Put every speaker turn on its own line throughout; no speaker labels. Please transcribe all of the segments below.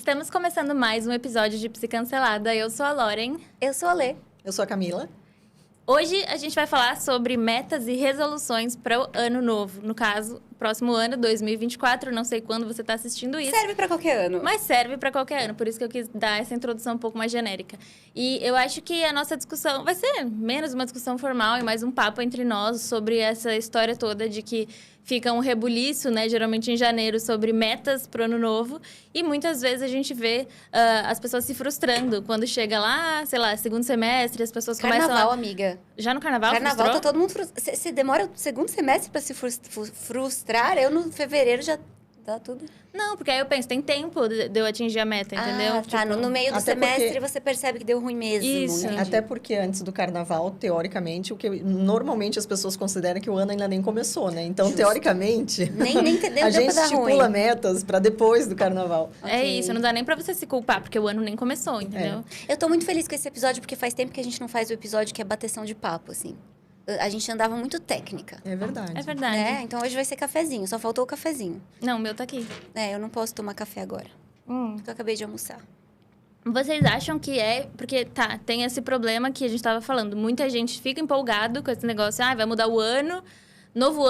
Estamos começando mais um episódio de Psicancelada. Eu sou a Lauren.
Eu sou a Lê.
Eu sou a Camila.
Hoje a gente vai falar sobre metas e resoluções para o ano novo. No caso, próximo ano, 2024. Não sei quando você está assistindo isso.
Serve para qualquer ano.
Mas serve para qualquer ano. Por isso que eu quis dar essa introdução um pouco mais genérica. E eu acho que a nossa discussão vai ser menos uma discussão formal e mais um papo entre nós sobre essa história toda de que fica um rebuliço, né? Geralmente em janeiro, sobre metas pro ano novo. E muitas vezes a gente vê as pessoas se frustrando quando chega lá, sei lá, segundo semestre, as pessoas começam...
Carnaval, amiga.
Já no carnaval
Carnaval
frustrou?
tá todo mundo frustrado. Você demora o segundo semestre pra se frustrar. Eu, no fevereiro, já dá tudo.
Não, porque aí eu penso, tem tempo de eu atingir a meta, entendeu?
Ah, tá.
Tipo,
No meio do
até
semestre,
porque-
você percebe que deu ruim mesmo.
Isso.
Entendi.
Até porque antes do carnaval, teoricamente, o que normalmente as pessoas consideram que o ano ainda nem começou, né? Então,
Justo.
teoricamente,
Nem deu
a gente
pra dar ruim.
estipula metas para depois do carnaval.
É
Ok.
isso, não dá nem pra você se culpar, porque o ano nem começou, entendeu?
Eu tô muito feliz com esse episódio, porque faz tempo que a gente não faz o episódio que é bateção de papo, assim. A gente andava muito técnica,
É verdade.
É verdade.
né? Então, hoje vai ser cafezinho. Só faltou o cafezinho.
Não, o meu tá aqui.
Eu não posso tomar café agora, porque eu acabei de almoçar.
Vocês acham que é... Porque, tá, tem esse problema que a gente tava falando. Muita gente fica empolgado com esse negócio. Ah, vai mudar o ano, novo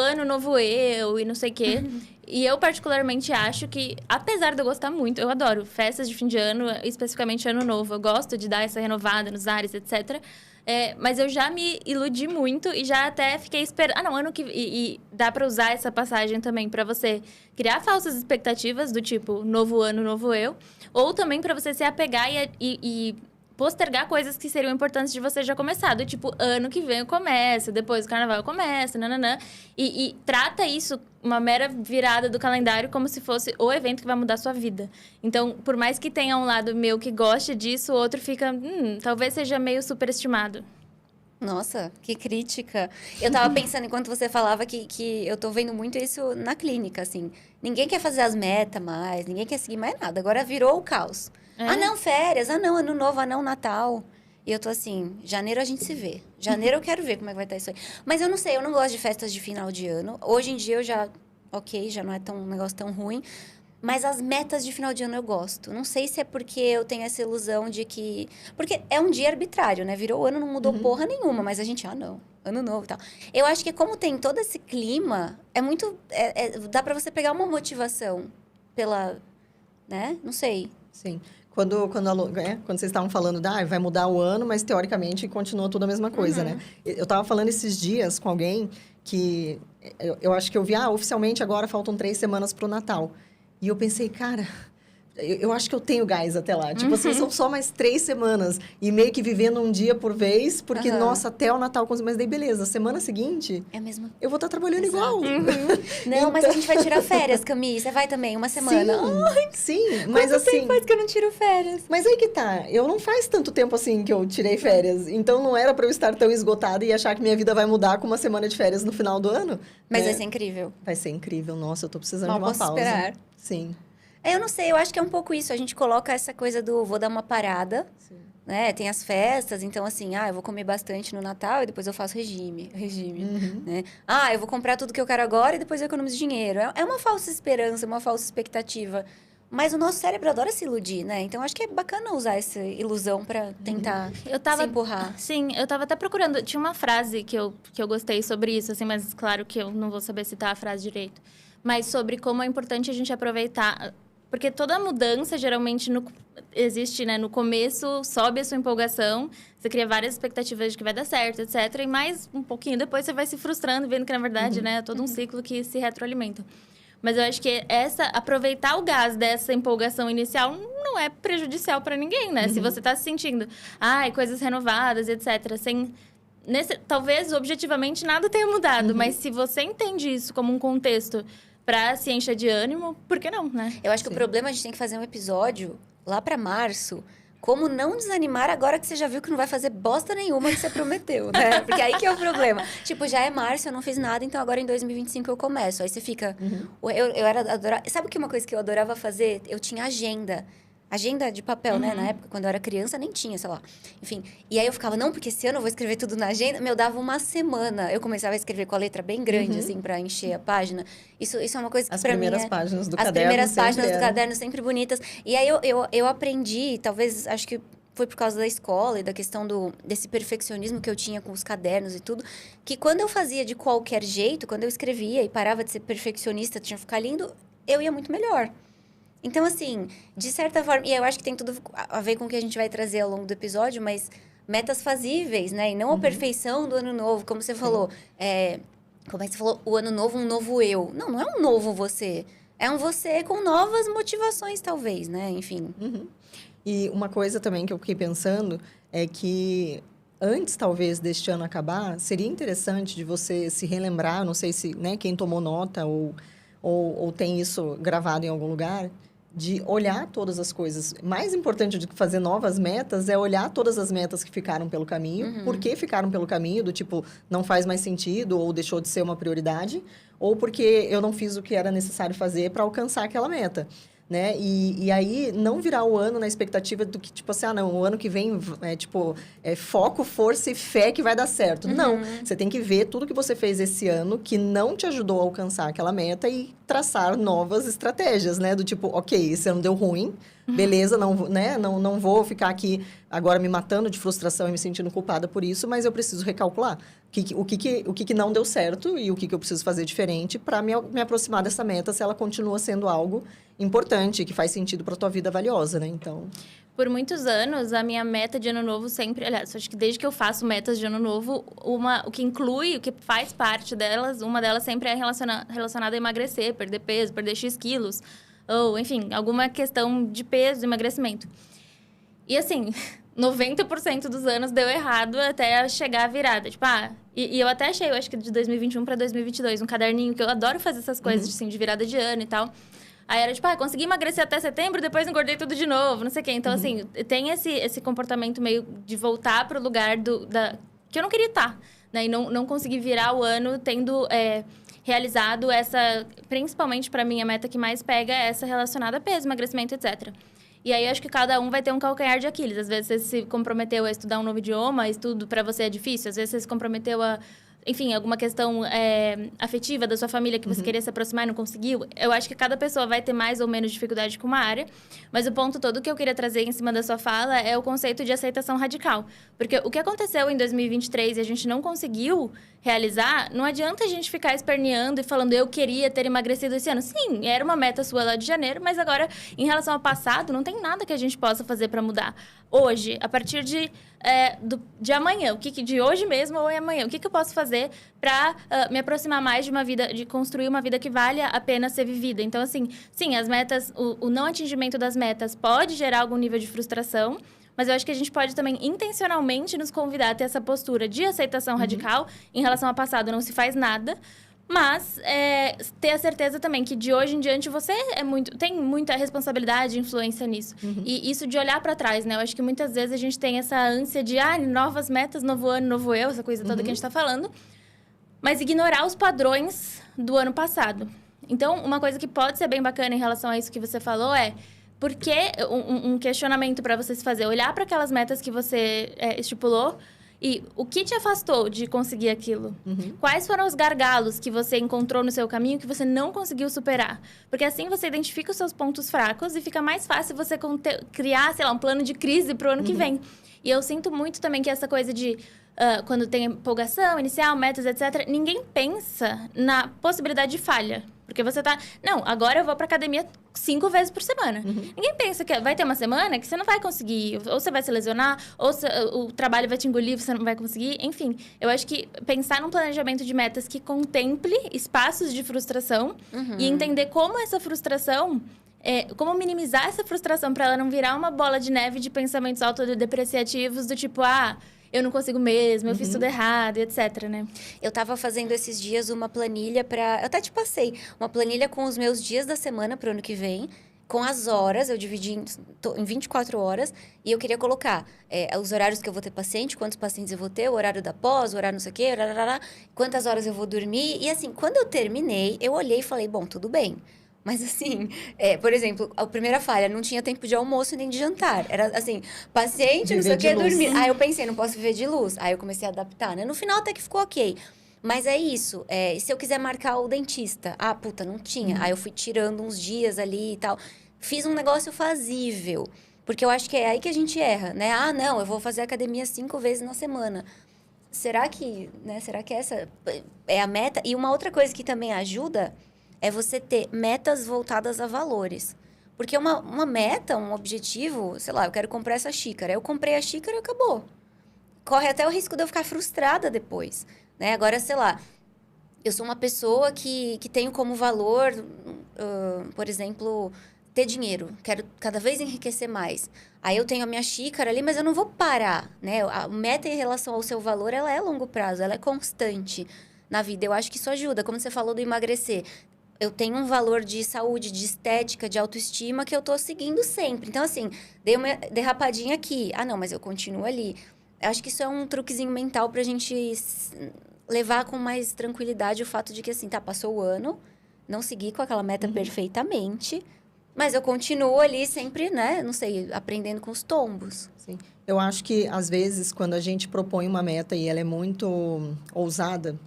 eu e não sei o quê. E eu, particularmente, acho que, apesar de eu gostar muito, eu adoro festas de fim de ano, especificamente ano novo. Eu gosto de dar essa renovada nos ares, etc. Mas eu já me iludi muito e já até fiquei esperando... Ah, não, ano que... E dá pra usar essa passagem também pra você criar falsas expectativas do tipo, novo ano, novo eu. Ou também pra você se apegar e postergar coisas que seriam importantes de você já começar. Do tipo, ano que vem eu começo, depois o carnaval eu começo, nananã. E trata isso, uma mera virada do calendário, como se fosse o evento que vai mudar a sua vida. Então, por mais que tenha um lado meu que goste disso, o outro fica, talvez seja meio superestimado.
Nossa, que crítica. Eu tava pensando, enquanto você falava, que eu tô vendo muito isso na clínica, assim. Ninguém quer fazer as metas mais, ninguém quer seguir mais nada. Agora virou o caos.
É?
Ah, não, férias. Ah, não, ano novo. Ah, não, Natal. E eu tô assim, janeiro a gente se vê. Janeiro eu quero ver como é que vai estar isso aí. Mas eu não sei, eu não gosto de festas de final de ano. Hoje em dia eu já, já não é um negócio tão ruim. Mas as metas de final de ano eu gosto. Não sei se é porque eu tenho essa ilusão de que... Porque é um dia arbitrário, né? Virou o ano, não mudou porra nenhuma. Mas a gente, não, ano novo e tal. Eu acho que como tem todo esse clima, é muito... dá pra você pegar uma motivação pela... Né? Não sei.
Sim. Quando vocês estavam falando, vai mudar o ano, mas teoricamente continua tudo a mesma coisa, né? Eu estava falando esses dias com alguém que... Eu acho que eu vi, oficialmente agora faltam 3 semanas para o Natal. E eu pensei, cara, eu acho que eu tenho gás até lá. Tipo assim, são só mais 3 semanas. E meio que vivendo um dia por vez, porque, nossa, até o Natal... Mas daí, beleza, semana seguinte,
É mesmo.
eu vou estar trabalhando igual.
Não, mas a gente vai tirar férias, Camille. Você vai também, uma semana.
Sim, mas
Quanto
assim...
tempo faz que eu não tiro férias?
Mas aí que tá, eu não faz tanto tempo assim que eu tirei férias. Então, não era pra eu estar tão esgotada e achar que minha vida vai mudar com uma semana de férias no final do ano.
Mas
né?
vai ser incrível.
Vai ser incrível. Nossa, eu tô precisando
Mal
de uma
posso
pausa.
esperar.
Sim.
Eu não sei, eu acho que é um pouco isso. A gente coloca essa coisa do vou dar uma parada, né? Tem as festas, então assim, eu vou comer bastante no Natal e depois eu faço regime, né? Eu vou comprar tudo que eu quero agora e depois eu economizo dinheiro. É uma falsa esperança, uma falsa expectativa. Mas o nosso cérebro adora se iludir, né? Então, acho que é bacana usar essa ilusão pra tentar se empurrar.
Sim, eu tava até procurando. Tinha uma frase que eu gostei sobre isso, assim, mas claro que eu não vou saber citar a frase direito. Mas sobre como é importante a gente aproveitar... Porque toda mudança, geralmente, existe, né? No começo, sobe a sua empolgação, você cria várias expectativas de que vai dar certo, etc. E mais um pouquinho depois você vai se frustrando, vendo que, na verdade, né? É todo um ciclo que se retroalimenta. Mas eu acho que aproveitar o gás dessa empolgação inicial não é prejudicial para ninguém, né? Se você tá se sentindo, coisas renovadas, etc., talvez, objetivamente, nada tenha mudado. Mas se você entende isso como um contexto para se encher de ânimo, por que não, né?
Eu acho que o problema, a gente tem que fazer um episódio lá pra março. Como não desanimar agora que você já viu que não vai fazer bosta nenhuma que você prometeu, né? Porque aí que é o problema. Tipo, já é março, eu não fiz nada, então agora em 2025 eu começo. Aí você fica... Eu adorava... Sabe que uma coisa que eu adorava fazer? Eu tinha agenda. agenda de papel, né? Na época, quando eu era criança, nem tinha, sei lá. Enfim, e aí eu ficava, não, porque esse ano eu vou escrever tudo na agenda. Meu, dava uma semana. Eu começava a escrever com a letra bem grande, assim, pra encher a página. Isso é uma coisa que pra mim...
As primeiras páginas do caderno.
As primeiras páginas do caderno sempre bonitas. E aí eu aprendi, talvez, acho que foi por causa da escola e da questão desse perfeccionismo que eu tinha com os cadernos e tudo, que quando eu fazia de qualquer jeito, quando eu escrevia e parava de ser perfeccionista, tinha que ficar lindo, eu ia muito melhor. Então, assim, de certa forma... E eu acho que tem tudo a ver com o que a gente vai trazer ao longo do episódio, mas metas fazíveis, né? E não a perfeição do ano novo, como você falou. Como é que você falou? O ano novo, um novo eu. Não é um novo você. É um você com novas motivações, talvez, né? Enfim.
E uma coisa também que eu fiquei pensando é que antes, talvez, deste ano acabar, seria interessante de você se relembrar, não sei se, né, quem tomou nota ou tem isso gravado em algum lugar, de olhar todas as coisas. Mais importante do que fazer novas metas é olhar todas as metas que ficaram pelo caminho, por que ficaram pelo caminho, do tipo, não faz mais sentido ou deixou de ser uma prioridade, ou porque eu não fiz o que era necessário fazer para alcançar aquela meta. Né? E aí, não virar o ano na expectativa do que, tipo assim, não, o ano que vem é foco, força e fé que vai dar certo. Não, você tem que ver tudo que você fez esse ano que não te ajudou a alcançar aquela meta e traçar novas estratégias, né? Do tipo, ok, esse ano deu ruim, beleza, não vou ficar aqui agora me matando de frustração e me sentindo culpada por isso, mas eu preciso recalcular o que não deu certo e o que eu preciso fazer diferente para me aproximar dessa meta se ela continua sendo algo importante, que faz sentido para a tua vida valiosa, né? Então...
Por muitos anos, a minha meta de ano novo sempre... Aliás, acho que desde que eu faço metas de ano novo, o que inclui, o que faz parte delas, uma delas sempre é relacionada a emagrecer, perder peso, perder X quilos. Ou, enfim, alguma questão de peso, emagrecimento. E, assim, 90% dos anos deu errado até chegar a virada. Tipo, e eu até achei, eu acho que de 2021 para 2022, um caderninho, que eu adoro fazer essas coisas, assim, de virada de ano e tal. Aí era tipo, consegui emagrecer até setembro, depois engordei tudo de novo, não sei o quê. Então, assim, tem esse comportamento meio de voltar pro lugar que eu não queria estar, né? E não consegui virar o ano tendo realizado essa... Principalmente, pra mim, a meta que mais pega é essa relacionada a peso, emagrecimento, etc. E aí, acho que cada um vai ter um calcanhar de Aquiles. Às vezes, você se comprometeu a estudar um novo idioma, estudo pra você é difícil. Às vezes, você se comprometeu a... Enfim, alguma questão afetiva da sua família que você queria se aproximar e não conseguiu. Eu acho que cada pessoa vai ter mais ou menos dificuldade com uma área. Mas o ponto todo que eu queria trazer em cima da sua fala é o conceito de aceitação radical. Porque o que aconteceu em 2023 e a gente não conseguiu realizar, não adianta a gente ficar esperneando e falando eu queria ter emagrecido esse ano. Sim, era uma meta sua lá de janeiro, mas agora, em relação ao passado, não tem nada que a gente possa fazer para mudar. Hoje, a partir de amanhã, de hoje mesmo ou amanhã, o que eu posso fazer para me aproximar mais de uma vida, de construir uma vida que valha a pena ser vivida. Então, assim, sim, as metas, o não atingimento das metas pode gerar algum nível de frustração, mas eu acho que a gente pode também intencionalmente nos convidar a ter essa postura de aceitação radical. Em relação ao passado, não se faz nada. Mas ter a certeza também que de hoje em diante você tem muita responsabilidade e influência nisso. E isso de olhar para trás, né? Eu acho que muitas vezes a gente tem essa ânsia de novas metas, novo ano, novo eu, essa coisa toda que a gente está falando. Mas ignorar os padrões do ano passado. Então, uma coisa que pode ser bem bacana em relação a isso que você falou porque um questionamento para você se fazer, olhar para aquelas metas que você estipulou e o que te afastou de conseguir aquilo? Quais foram os gargalos que você encontrou no seu caminho que você não conseguiu superar? Porque assim você identifica os seus pontos fracos e fica mais fácil você criar, sei lá, um plano de crise para o ano que vem. E eu sinto muito também que essa coisa de... quando tem empolgação, inicial, metas, etc., ninguém pensa na possibilidade de falha. Porque você tá... Não, agora eu vou pra academia 5 vezes por semana. Ninguém pensa que vai ter uma semana que você não vai conseguir. Ou você vai se lesionar, ou o trabalho vai te engolir, você não vai conseguir. Enfim, eu acho que pensar num planejamento de metas que contemple espaços de frustração e entender como essa frustração... como minimizar essa frustração para ela não virar uma bola de neve de pensamentos autodepreciativos do tipo, eu não consigo mesmo, eu fiz tudo errado, etc, né?
Eu tava fazendo esses dias uma planilha eu até te passei, uma planilha com os meus dias da semana pro ano que vem, com as horas, eu dividi em 24 horas, e eu queria colocar os horários que eu vou ter paciente, quantos pacientes eu vou ter, o horário da pós, o horário não sei o quê, quantas horas eu vou dormir, e assim, quando eu terminei, eu olhei e falei, bom, tudo bem. Mas assim, por exemplo, a primeira falha, não tinha tempo de almoço nem de jantar. Era assim, paciente, não sei o que, dormir. Aí eu pensei, não posso viver de luz. Aí eu comecei a adaptar, né? No final até que ficou ok. Mas é isso, se eu quiser marcar o dentista, puta, não tinha. Aí eu fui tirando uns dias ali e tal. Fiz um negócio fazível. Porque eu acho que é aí que a gente erra, né? Não, eu vou fazer academia 5 vezes na semana. Será que essa é a meta? E uma outra coisa que também ajuda é você ter metas voltadas a valores. Porque uma meta, um objetivo, sei lá, eu quero comprar essa xícara. Eu comprei a xícara e acabou. Corre até o risco de eu ficar frustrada depois, né? Agora, sei lá, eu sou uma pessoa que tenho como valor, por exemplo, ter dinheiro. Quero cada vez enriquecer mais. Aí eu tenho a minha xícara ali, mas eu não vou parar, né? A meta em relação ao seu valor, ela é a longo prazo, ela é constante na vida. Eu acho que isso ajuda. Como você falou do emagrecer, eu tenho um valor de saúde, de estética, de autoestima que eu tô seguindo sempre. Então, assim, dei uma derrapadinha aqui. Não, mas eu continuo ali. Eu acho que isso é um truquezinho mental pra gente levar com mais tranquilidade o fato de que, assim, passou o ano, não segui com aquela meta perfeitamente, mas eu continuo ali sempre, né, não sei, aprendendo com os tombos.
Sim. Eu acho que, às vezes, quando a gente propõe uma meta e ela é muito ousada,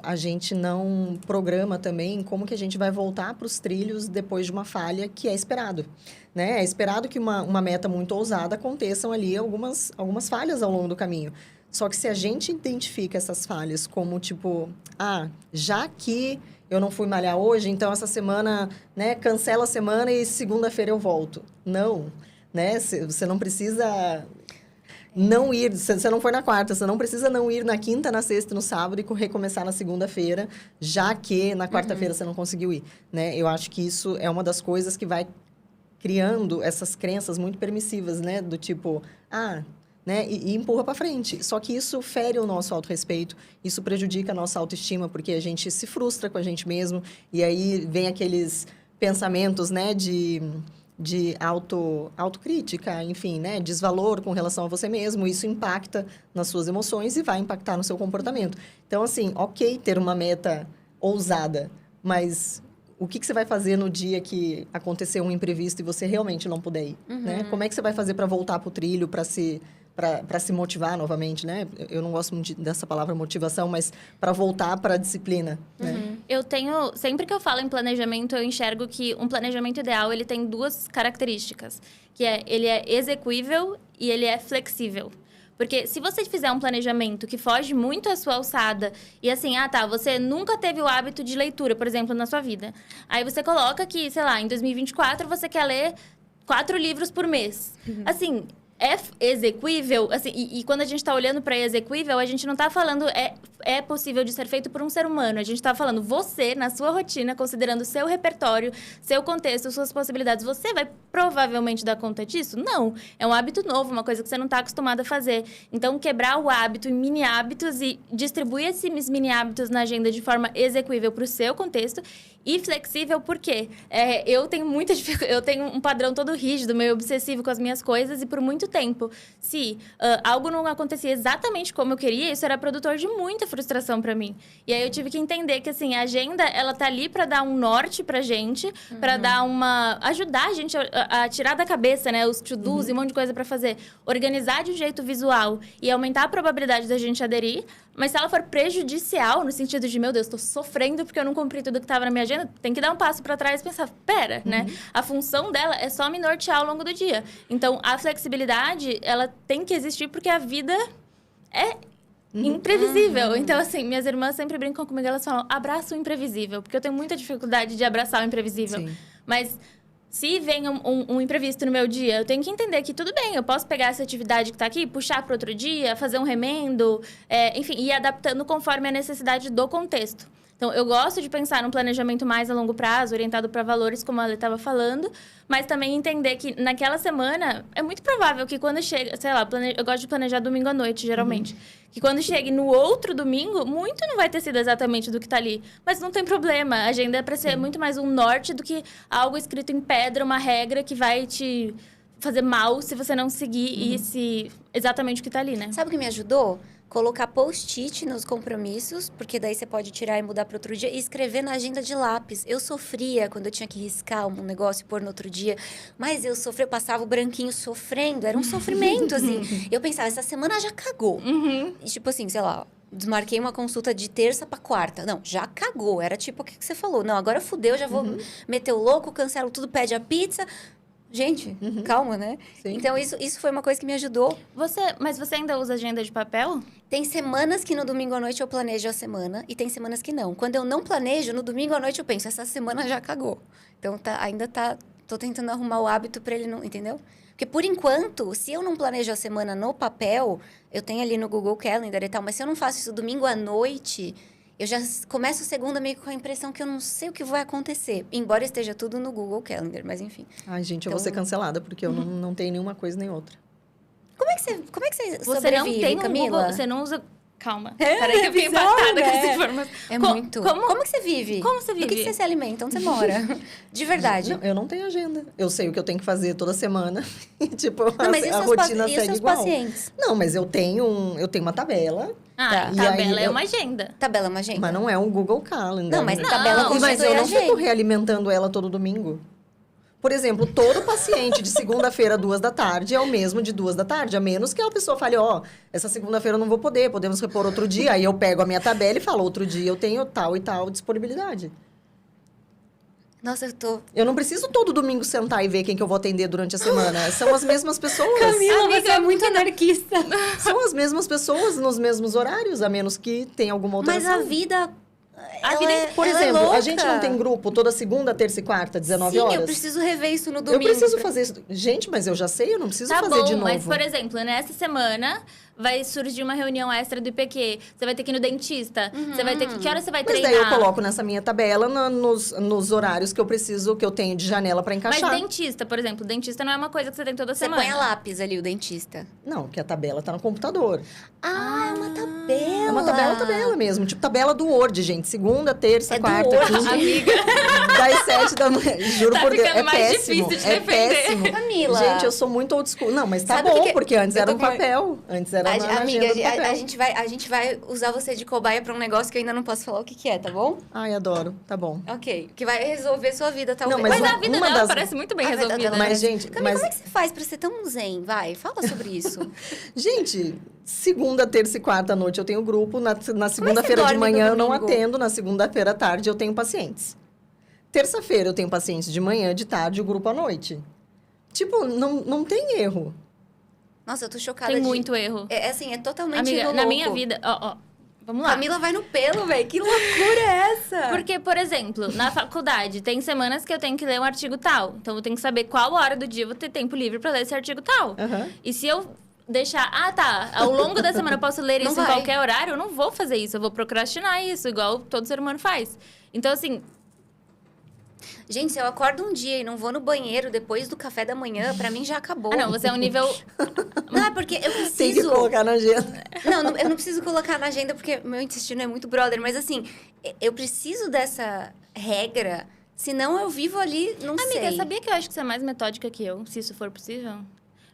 a gente não programa também como que a gente vai voltar para os trilhos depois de uma falha que é esperado, né? É esperado que uma meta muito ousada aconteçam ali algumas falhas ao longo do caminho. Só que se a gente identifica essas falhas como, tipo, já que eu não fui malhar hoje, então essa semana, né, cancela a semana e segunda-feira eu volto. Não, né? Você não precisa não ir, você não foi na quarta, você não precisa não ir na quinta, na sexta, no sábado e recomeçar na segunda-feira, já que na quarta-feira você não conseguiu ir, né? Eu acho que isso é uma das coisas que vai criando essas crenças muito permissivas, né? Do tipo, né? E empurra para frente. Só que isso fere o nosso autorrespeito, isso prejudica a nossa autoestima, porque a gente se frustra com a gente mesmo, e aí vem aqueles pensamentos, né, de autocrítica, enfim, né, desvalor com relação a você mesmo, isso impacta nas suas emoções e vai impactar no seu comportamento. Então, assim, ok ter uma meta ousada, mas o que você vai fazer no dia que aconteceu um imprevisto e você realmente não puder ir, né? Como é que você vai fazer para voltar para o trilho, para se motivar novamente, né? Eu não gosto muito dessa palavra motivação, mas para voltar para a disciplina, né?
Eu tenho... Sempre que eu falo em planejamento, eu enxergo que um planejamento ideal, ele tem 2 características. Que ele é execuível e ele é flexível. Porque se você fizer um planejamento que foge muito à sua alçada e assim, você nunca teve o hábito de leitura, por exemplo, na sua vida. Aí você coloca que, sei lá, em 2024 você quer ler 4 livros por mês. Assim, é execuível, assim, e quando a gente está olhando para execuível, a gente não está falando é possível de ser feito por um ser humano. A gente está falando você, na sua rotina, considerando o seu repertório, seu contexto, suas possibilidades. Você vai provavelmente dar conta disso? Não. É um hábito novo, uma coisa que você não está acostumado a fazer. Então, quebrar o hábito em mini hábitos e distribuir esses mini hábitos na agenda de forma execuível para o seu contexto e flexível, por quê? Eu tenho muita dificuldade, eu tenho um padrão todo rígido, meio obsessivo com as minhas coisas e por muito tempo, se algo não acontecia exatamente como eu queria, isso era produtor de muita frustração para mim. E aí eu tive que entender que, assim, a agenda, ela tá ali para dar um norte pra gente, para dar ajudar a gente a tirar da cabeça, né, os to-dos e um monte de coisa para fazer, organizar de um jeito visual e aumentar a probabilidade da gente aderir, mas se ela for prejudicial, no sentido de, meu Deus, tô sofrendo porque eu não cumpri tudo que tava na minha agenda, tem que dar um passo para trás e pensar, pera, né? A função dela é só me nortear ao longo do dia. Então, a flexibilidade, ela tem que existir porque a vida é imprevisível. Então, assim, minhas irmãs sempre brincam comigo, elas falam, abraça o imprevisível, porque eu tenho muita dificuldade de abraçar o imprevisível.
Sim.
Mas se vem um imprevisto no meu dia, eu tenho que entender que tudo bem, eu posso pegar essa atividade que está aqui, puxar para outro dia, fazer um remendo, enfim, ir adaptando conforme a necessidade do contexto. Então, eu gosto de pensar num planejamento mais a longo prazo, orientado para valores, como ela estava falando, mas também entender que naquela semana, é muito provável que quando chega, sei lá, eu gosto de planejar domingo à noite, geralmente, que quando chegue no outro domingo, muito não vai ter sido exatamente do que está ali. Mas não tem problema, a agenda é para ser muito mais um norte do que algo escrito em pedra, uma regra que vai te fazer mal se você não seguir exatamente o que está ali, né?
Sabe o que me ajudou? colocar post-it nos compromissos, porque daí você pode tirar e mudar para outro dia, e escrever na agenda de lápis. Eu sofria quando eu tinha que riscar um negócio e pôr no outro dia, mas eu sofria, eu passava o branquinho sofrendo, era um sofrimento, assim. Eu pensava, essa semana já cagou. E tipo assim, sei lá, desmarquei uma consulta de terça para quarta. Não, já cagou. Era tipo o que você falou. Não, agora fudeu, já vou meter o louco, cancelo tudo, pede a pizza. Gente, calma, né?
Sim.
Então, isso foi uma coisa que me ajudou.
Mas você ainda usa agenda de papel?
Tem semanas que no domingo à noite eu planejo a semana e tem semanas que não. Quando eu não planejo, no domingo à noite eu penso, essa semana já cagou. Então, tô tentando arrumar o hábito para ele não, entendeu? Porque, por enquanto, se eu não planejo a semana no papel, eu tenho ali no Google Calendar e tal, mas se eu não faço isso domingo à noite, eu já começo a segunda meio com a impressão que eu não sei o que vai acontecer. Embora esteja tudo no Google Calendar, mas enfim.
Ai, gente, eu vou ser cancelada, porque eu não tenho nenhuma coisa nem outra.
Como é que você
Você
sobrevive,
não tem um
Camila?
Google, você não usa... Calma. Peraí que eu fiquei impactada com essa informação.
Muito. Como que você vive?
Como você vive?
Do que você se alimenta? Onde você mora? De verdade.
Não, eu não tenho agenda. Eu sei o que eu tenho que fazer toda semana. E, tipo,
Não, mas
a rotina
e
segue
seus
igual.
pacientes?
Não, mas eu tenho uma tabela.
Ah,
Tá.
tabela
E aí
é uma agenda.
Tabela é uma agenda?
Mas não é um Google Calendar.
Não, mas
Não,
tabela
mas
constitui
Mas eu
a
não
agenda.
fico realimentando ela todo domingo. Por exemplo, todo paciente de segunda-feira, 2h é o mesmo de 2h, a menos que a pessoa fale, essa segunda-feira eu não vou poder, podemos repor outro dia. Aí eu pego a minha tabela e falo, outro dia eu tenho tal e tal disponibilidade.
Nossa,
Eu não preciso todo domingo sentar e ver quem que eu vou atender durante a semana. São as mesmas pessoas.
Camila,
Amiga,
você é muito anarquista.
São as mesmas pessoas nos mesmos horários, a menos que tenha alguma
Mas
alteração.
a vida...
Por
ela é
exemplo, a
louca.
gente não tem grupo toda segunda, terça e quarta, 19 horas?
Sim, eu preciso rever isso no
Eu
domingo.
preciso fazer isso. Gente, mas eu já sei, eu não preciso
Tá
fazer
bom,
de novo.
mas, por exemplo, nessa semana vai surgir uma reunião extra do IPQ. Você vai ter que ir no dentista. Você vai ter que... Que hora você vai
Mas
treinar?
daí eu coloco nessa minha tabela nos horários que eu preciso, que eu tenho de janela pra
Mas
encaixar.
dentista, por exemplo. Dentista não é uma coisa que você tem toda
Você
semana.
põe a lápis ali, o dentista.
Não, que a tabela tá no computador.
Ah, é uma tabela.
É uma tabela mesmo. Tipo, tabela do Word, gente. Segunda, terça,
É do
quarta,
Word.
quinta.
Amiga,
Das 7 da manhã. Juro
Tá
por Deus.
ficando
É
mais
péssimo.
difícil de
é
defender.
péssimo.
Camila.
Gente, eu sou muito old school. Não, mas tá
Sabe o
bom,
que que-
porque antes
eu
era
tô
no
com-
papel. Antes era na
Amiga,
agenda do papel.
a gente vai usar você de cobaia pra um negócio que eu ainda não posso falar o que é, tá bom?
Ai, adoro. Tá bom.
Ok. Que vai resolver sua vida, talvez.
Não,
mas
mas
a vida
uma
dela
das-
parece muito bem
A vida
resolvida.
dela
né?
Mas, gente,
Camila,
mas...
como é que você faz pra ser tão zen? Vai, fala sobre isso.
Gente, segunda, terça e quarta à noite eu tenho grupo. Na segunda-feira de
dorme
manhã
no
eu não
domingo?
atendo. Na segunda-feira à tarde eu tenho pacientes. Terça-feira eu tenho pacientes de manhã, de tarde e o grupo à noite. Tipo, não tem erro.
Nossa, eu tô chocada
Tem
de...
muito erro.
É assim, é totalmente
Amiga,
louco.
na minha vida... Ó, vamos lá.
Camila vai no pelo, velho. Que loucura é essa?
Porque, por exemplo, na faculdade, tem semanas que eu tenho que ler um artigo tal. Então, eu tenho que saber qual hora do dia eu vou ter tempo livre pra ler esse artigo tal.
Aham.
E se eu deixar... ao longo da semana eu posso ler
Não
isso em
vai.
qualquer horário, eu não vou fazer isso. Eu vou procrastinar isso, igual todo ser humano faz. Então, assim...
Gente, se eu acordo um dia e não vou no banheiro depois do café da manhã, pra mim já acabou.
Ah, não, você é um nível...
Não, é porque eu
Tem que
preciso...
colocar na agenda.
Não, eu não preciso colocar na agenda porque meu intestino é muito brother. Mas assim, eu preciso dessa regra, senão eu vivo ali, não sei.
Amiga, sabia que eu acho que você é mais metódica que eu, se isso for possível?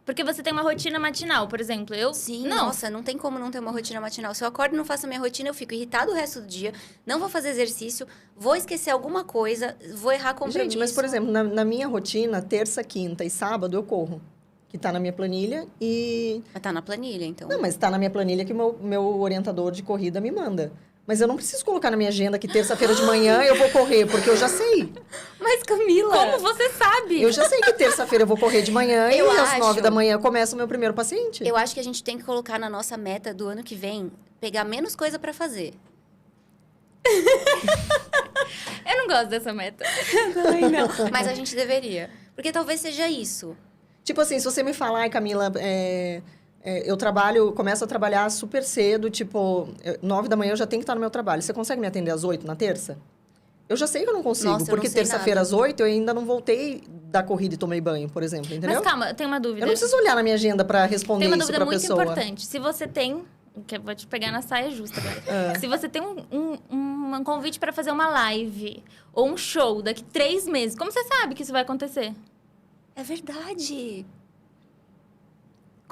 Porque você tem uma rotina matinal, por exemplo. Eu
Sim,
não.
nossa, não tem como não ter uma rotina matinal. Se eu acordo e não faço a minha rotina, eu fico irritado o resto do dia, não vou fazer exercício, vou esquecer alguma coisa, vou errar compromisso.
Gente, mas por exemplo, na minha rotina, terça, quinta e sábado eu corro. Que tá na minha planilha e...
Mas tá na planilha, então.
Não, mas tá na minha planilha que meu orientador de corrida me manda. Mas eu não preciso colocar na minha agenda que terça-feira de manhã eu vou correr, porque eu já sei.
Mas, Camila...
Como você sabe?
Eu já sei que terça-feira eu vou correr de manhã
Eu
e às
acho.
9 da manhã começa o meu primeiro paciente.
Eu acho que a gente tem que colocar na nossa meta do ano que vem, pegar menos coisa pra fazer.
Eu não gosto dessa meta.
Também não. Mas a gente deveria. Porque talvez seja isso.
Tipo assim, se você me falar, ai, Camila, eu começo a trabalhar super cedo, tipo, 9 da manhã eu já tenho que estar no meu trabalho. Você consegue me atender às 8 na terça? Eu já sei que eu não consigo,
Nossa, eu
porque
não sei
terça-feira
nada.
às 8 eu ainda não voltei da corrida e tomei banho, por exemplo, entendeu?
Mas calma, eu tenho uma dúvida.
Eu não preciso olhar na minha agenda pra responder
Tem uma
isso
dúvida
pra
muito
pessoa.
importante. Se você tem... Que eu vou te pegar na saia justa agora.
Ah.
Se você tem um convite pra fazer uma live ou um show daqui 3 meses, como você sabe que isso vai acontecer?
É verdade.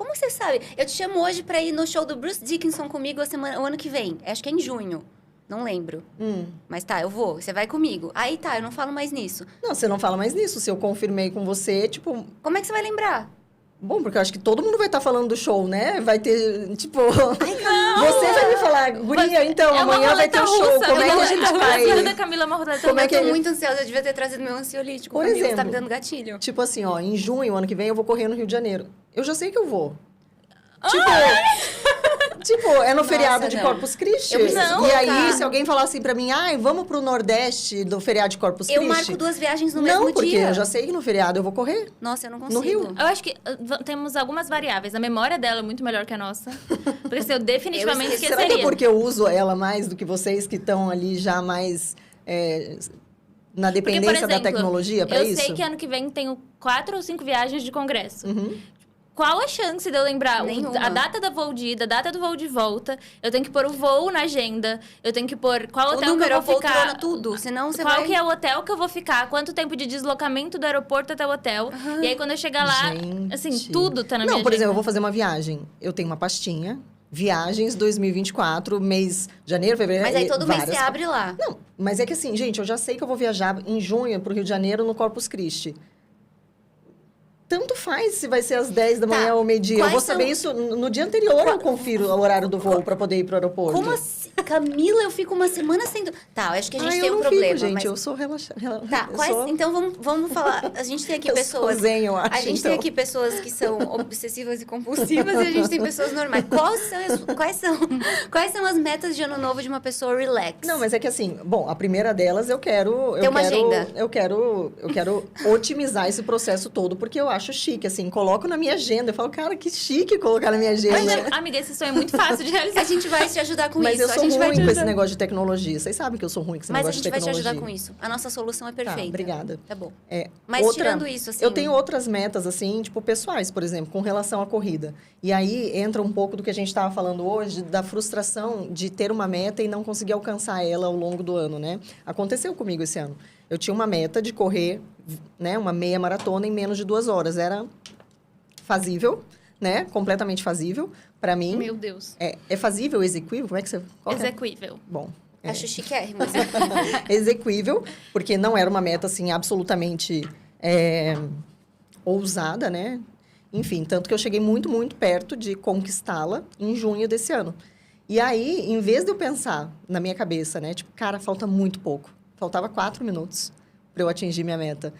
Como você sabe? Eu te chamo hoje pra ir no show do Bruce Dickinson comigo o ano que vem. Acho que é em junho. Não lembro. Mas tá, eu vou. Você vai comigo. Aí tá, eu não falo mais nisso.
Não, você não fala mais nisso. Se eu confirmei com você, tipo...
Como é que você vai lembrar?
Bom, porque eu acho que todo mundo vai estar falando do show, né? Vai ter, tipo... Você vai me falar, guria, então, amanhã vai ter um show. Como é que a gente vai...
da Camila é uma roleta
Como é que
eu tô muito ansiosa. Eu devia ter trazido meu ansiolítico.
Por
Camila,
exemplo,
você tá me dando gatilho.
Tipo assim, ó, em junho, ano que vem, eu vou correr no Rio de Janeiro. Eu já sei que eu vou. Tipo, é no feriado de Corpus Christi. E aí, se alguém falar assim pra mim, vamos pro Nordeste do feriado de Corpus Christi.
Eu marco 2 viagens no mesmo dia.
Não, porque eu já sei que no feriado eu vou correr.
Nossa, eu não consigo.
No Rio.
Eu acho que temos algumas variáveis. A memória dela é muito melhor que a nossa. Porque se eu definitivamente esqueceria.
Será que é porque eu uso ela mais do que vocês que estão ali já mais... na dependência, porque, por exemplo, da tecnologia pra isso?
Eu sei que ano que vem tenho 4 ou 5 viagens de congresso. Qual a chance de eu lembrar a data do voo de ida, a data do voo de volta? Eu tenho que pôr o voo na agenda. Eu tenho que pôr qual hotel que eu vou ficar.
Tudo, senão você
qual que é o hotel que eu vou ficar? Quanto tempo de deslocamento do aeroporto até o hotel? E aí, quando eu chegar lá, assim, tudo tá na minha agenda.
Não, por exemplo, eu vou fazer uma viagem. Eu tenho uma pastinha. Viagens 2024, mês de janeiro, fevereiro...
Mas aí todo mês você abre lá.
Não, mas é que assim, gente, eu já sei que eu vou viajar em junho pro Rio de Janeiro no Corpus Christi. Tanto faz se vai ser às 10 da manhã ou meio-dia. Eu vou saber isso no dia anterior, eu confiro o horário do voo para poder ir pro aeroporto.
Como assim? Camila, eu fico uma semana sem... Tá, eu acho que a gente tem um
não
problema.
Fico, gente,
mas...
eu sou relaxada.
Tá, então vamos falar. A gente tem aqui pessoas...
Zen, eu acho,
a gente tem aqui pessoas que são obsessivas e compulsivas e a gente tem pessoas normais. Quais são as metas de ano novo de uma pessoa relax?
Não, mas é que assim, bom, a primeira delas eu quero...
agenda.
Eu quero otimizar esse processo todo, porque eu acho chique, assim, coloco na minha agenda. Eu falo, cara, que chique colocar na minha agenda.
Mas, amiga, esse sonho é muito fácil de realizar.
A gente vai te ajudar com
mas
isso.
Mas eu sou ruim com esse negócio de tecnologia. Vocês sabem que eu sou ruim com esse negócio de tecnologia.
Mas a gente vai te ajudar com isso. A nossa solução é perfeita.
Tá, obrigada.
Tá bom. Mas tirando isso, assim...
Eu tenho outras metas, assim, tipo, pessoais, por exemplo, com relação à corrida. E aí, entra um pouco do que a gente estava falando hoje, da frustração de ter uma meta e não conseguir alcançar ela ao longo do ano, né? Aconteceu comigo esse ano. Eu tinha uma meta de correr, né, uma meia maratona em menos de 2 horas. Era fazível, né? Completamente fazível para mim.
Meu Deus.
É fazível, exequível? Como é que você...
Exequível.
Bom.
Acho chiquérrimo.
Exequível, porque não era uma meta, assim, absolutamente ousada, né? Enfim, tanto que eu cheguei muito, muito perto de conquistá-la em junho desse ano. E aí, em vez de eu pensar na minha cabeça, né? Tipo, cara, falta muito pouco. Faltava 4 minutos para eu atingir minha meta.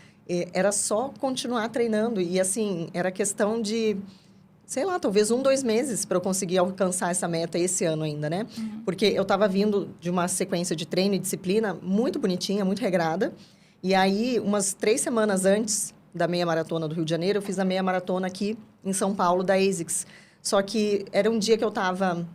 Era só continuar treinando. E, assim, era questão de... sei lá, talvez 1, 2 meses para eu conseguir alcançar essa meta esse ano ainda, né? Porque eu estava vindo de uma sequência de treino e disciplina muito bonitinha, muito regrada. E aí, umas 3 semanas antes da meia maratona do Rio de Janeiro, eu fiz a meia maratona aqui em São Paulo, da ASICS. Só que era um dia que eu estava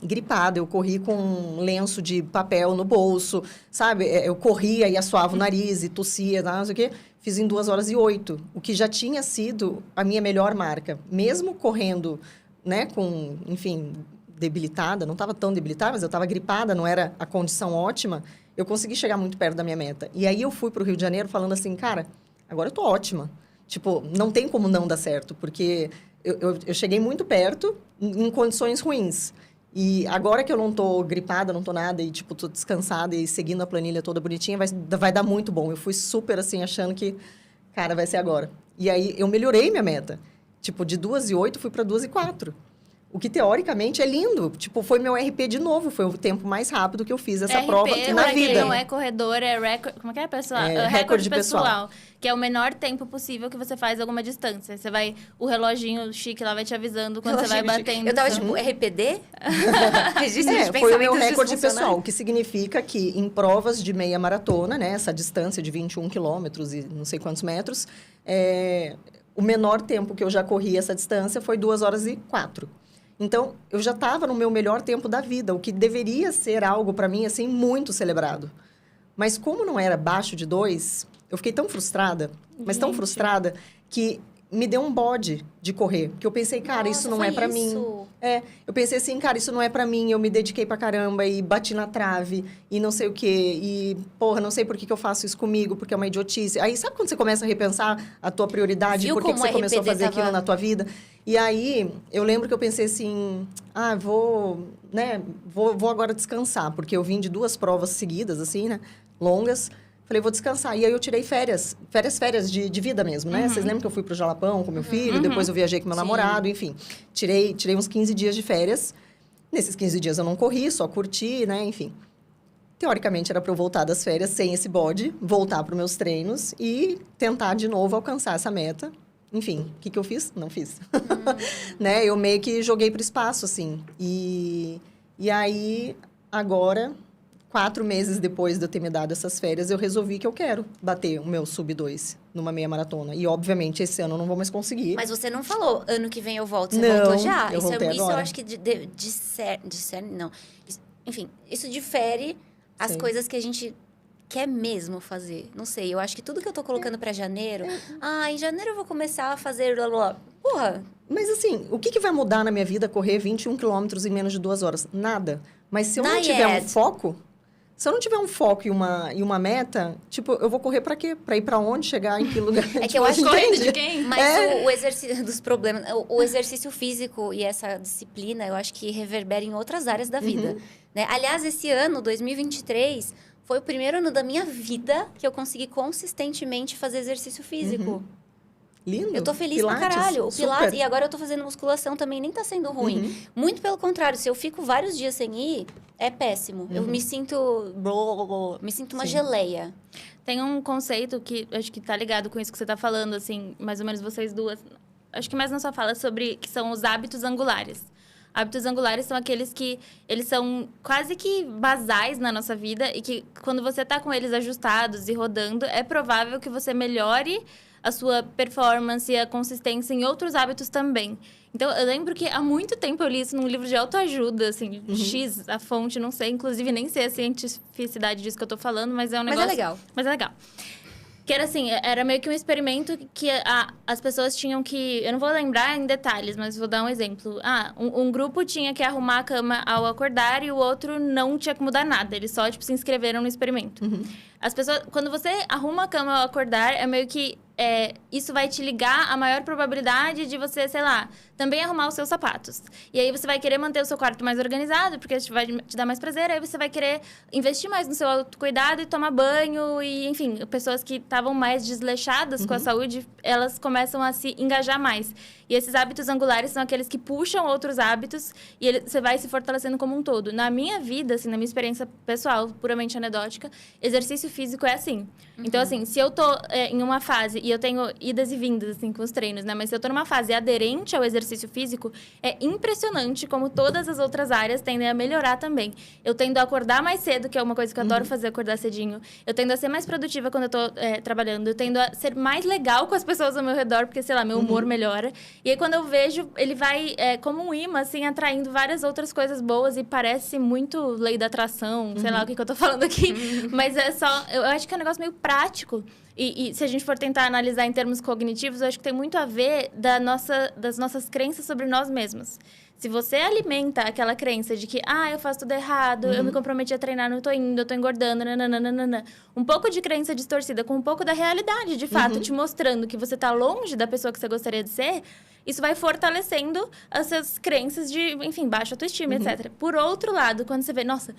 gripada, eu corri com um lenço de papel no bolso, sabe? Eu corria e assoava o nariz e tossia, não sei o quê. Fiz em 2h08, o que já tinha sido a minha melhor marca. Mesmo correndo, né, com, enfim, debilitada, não estava tão debilitada, mas eu estava gripada, não era a condição ótima, eu consegui chegar muito perto da minha meta. E aí eu fui para o Rio de Janeiro falando assim, cara, agora eu tô ótima. Tipo, não tem como não dar certo, porque eu cheguei muito perto em condições ruins. E agora que eu não tô gripada, não tô nada, e, tipo, tô descansada e seguindo a planilha toda bonitinha, vai dar muito bom. Eu fui super, assim, achando que, cara, vai ser agora. E aí, eu melhorei minha meta. Tipo, de 2h08, fui para 2h04. O que, teoricamente, é lindo. Tipo, foi meu RP de novo. Foi o tempo mais rápido que eu fiz essa prova na vida.
Não é corredor, é recorde... Como é que é, pessoal?
Recorde pessoal.
Que é o menor tempo possível que você faz alguma distância. Você vai... O reloginho chique lá vai te avisando quando você vai batendo.
Eu tava, tipo, RPD?
Foi o meu recorde pessoal. O que significa que, em provas de meia maratona, né? Essa distância de 21 quilômetros e não sei quantos metros, o menor tempo que eu já corri essa distância foi 2h04. Então, eu já estava no meu melhor tempo da vida, o que deveria ser algo, para mim, assim, muito celebrado. Mas como não era abaixo de 2, eu fiquei tão frustrada, mas tão frustrada, que me deu um bode de correr. Porque eu pensei, cara, isso não é para mim. Eu pensei assim, cara, isso não é para mim. Eu me dediquei pra caramba e bati na trave e não sei o quê. E, porra, não sei por que eu faço isso comigo, porque é uma idiotice. Aí, sabe quando você começa a repensar a tua prioridade? Por que você começou a fazer aquilo na tua vida? E aí, eu lembro que eu pensei assim, vou agora descansar, porque eu vim de 2 provas seguidas, assim, né, longas. Falei, vou descansar. E aí eu tirei férias de vida mesmo, né? Vocês lembram que eu fui pro Jalapão com meu filho, depois eu viajei com meu namorado, enfim. Tirei uns 15 dias de férias. Nesses 15 dias eu não corri, só curti, né, enfim. Teoricamente, era para eu voltar das férias sem esse bode, voltar para os meus treinos e tentar de novo alcançar essa meta. Enfim, o que eu fiz? Não fiz. Né? Eu meio que joguei para o espaço, assim. E aí, agora, 4 meses depois de eu ter me dado essas férias, eu resolvi que eu quero bater o meu sub-2 numa meia maratona. E, obviamente, esse ano eu não vou mais conseguir.
Mas você não falou, ano que vem eu volto. Você
não,
voltou já?
Eu voltei
isso eu
agora.
acho que discerne, não. Enfim, isso difere as coisas que a gente quer mesmo fazer. Não sei, eu acho que tudo que eu tô colocando pra janeiro... em janeiro eu vou começar a fazer... Blá, blá. Porra!
Mas assim, o que vai mudar na minha vida correr 21 quilômetros em menos de 2 horas? Nada. Mas se eu não tiver um foco... Se eu não tiver um foco e uma meta, tipo, eu vou correr pra quê? Pra ir pra onde? Chegar em que lugar?
É que eu acho
correndo de quem?
Mas o exercício dos problemas... O exercício físico e essa disciplina, eu acho que reverbera em outras áreas da vida. Né? Aliás, esse ano, 2023, foi o primeiro ano da minha vida que eu consegui consistentemente fazer exercício físico.
Lindo.
Eu tô feliz
Pilates,
pra caralho. O
super.
Pilates, e agora eu tô fazendo musculação também, nem tá sendo ruim. Muito pelo contrário, se eu fico vários dias sem ir, é péssimo. Eu me sinto... Me sinto uma geleia.
Tem um conceito que acho que tá ligado com isso que você tá falando, assim, mais ou menos vocês duas. Acho que mais na sua fala sobre que são os hábitos angulares. Hábitos angulares são aqueles que eles são quase que basais na nossa vida e que quando você tá com eles ajustados e rodando, é provável que você melhore a sua performance e a consistência em outros hábitos também. Então, eu lembro que há muito tempo eu li isso num livro de autoajuda, assim, X, a fonte, não sei, inclusive nem sei a cientificidade disso que eu tô falando, mas é um negócio... Mas é legal. Que era assim, era meio que um experimento que as pessoas tinham que... Eu não vou lembrar em detalhes, mas vou dar um exemplo. Um grupo tinha que arrumar a cama ao acordar e o outro não tinha que mudar nada. Eles só, tipo, se inscreveram no experimento. As pessoas... Quando você arruma a cama ao acordar, é meio que... isso vai te ligar a maior probabilidade de você, sei lá, também arrumar os seus sapatos. E aí você vai querer manter o seu quarto mais organizado, porque isso vai te dar mais prazer. Aí você vai querer investir mais no seu autocuidado e tomar banho. E, enfim, pessoas que estavam mais desleixadas com a saúde, elas começam a se engajar mais. E esses hábitos angulares são aqueles que puxam outros hábitos e você vai se fortalecendo como um todo. Na minha vida, assim, na minha experiência pessoal, puramente anedótica, exercício físico é assim. Então, assim, se eu tô em uma fase, e eu tenho idas e vindas, assim, com os treinos, né? Mas se eu tô numa fase aderente ao exercício físico, é impressionante como todas as outras áreas tendem a melhorar também. Eu tendo a acordar mais cedo, que é uma coisa que eu adoro fazer, acordar cedinho. Eu tendo a ser mais produtiva quando eu tô trabalhando. Eu tendo a ser mais legal com as pessoas ao meu redor, porque, sei lá, meu humor melhora. E aí, quando eu vejo, ele vai, como um imã, assim, atraindo várias outras coisas boas. E parece muito lei da atração, sei lá o que eu tô falando aqui. Mas é só... Eu acho que é um negócio meio prático. E se a gente for tentar analisar em termos cognitivos, eu acho que tem muito a ver das nossas crenças sobre nós mesmos. Se você alimenta aquela crença de que, eu faço tudo errado, eu me comprometi a treinar, não tô indo, eu tô engordando, nananana. Um pouco de crença distorcida com um pouco da realidade, de fato, te mostrando que você tá longe da pessoa que você gostaria de ser, isso vai fortalecendo as suas crenças de, enfim, baixa autoestima, etc. Por outro lado, quando você vê, nossa,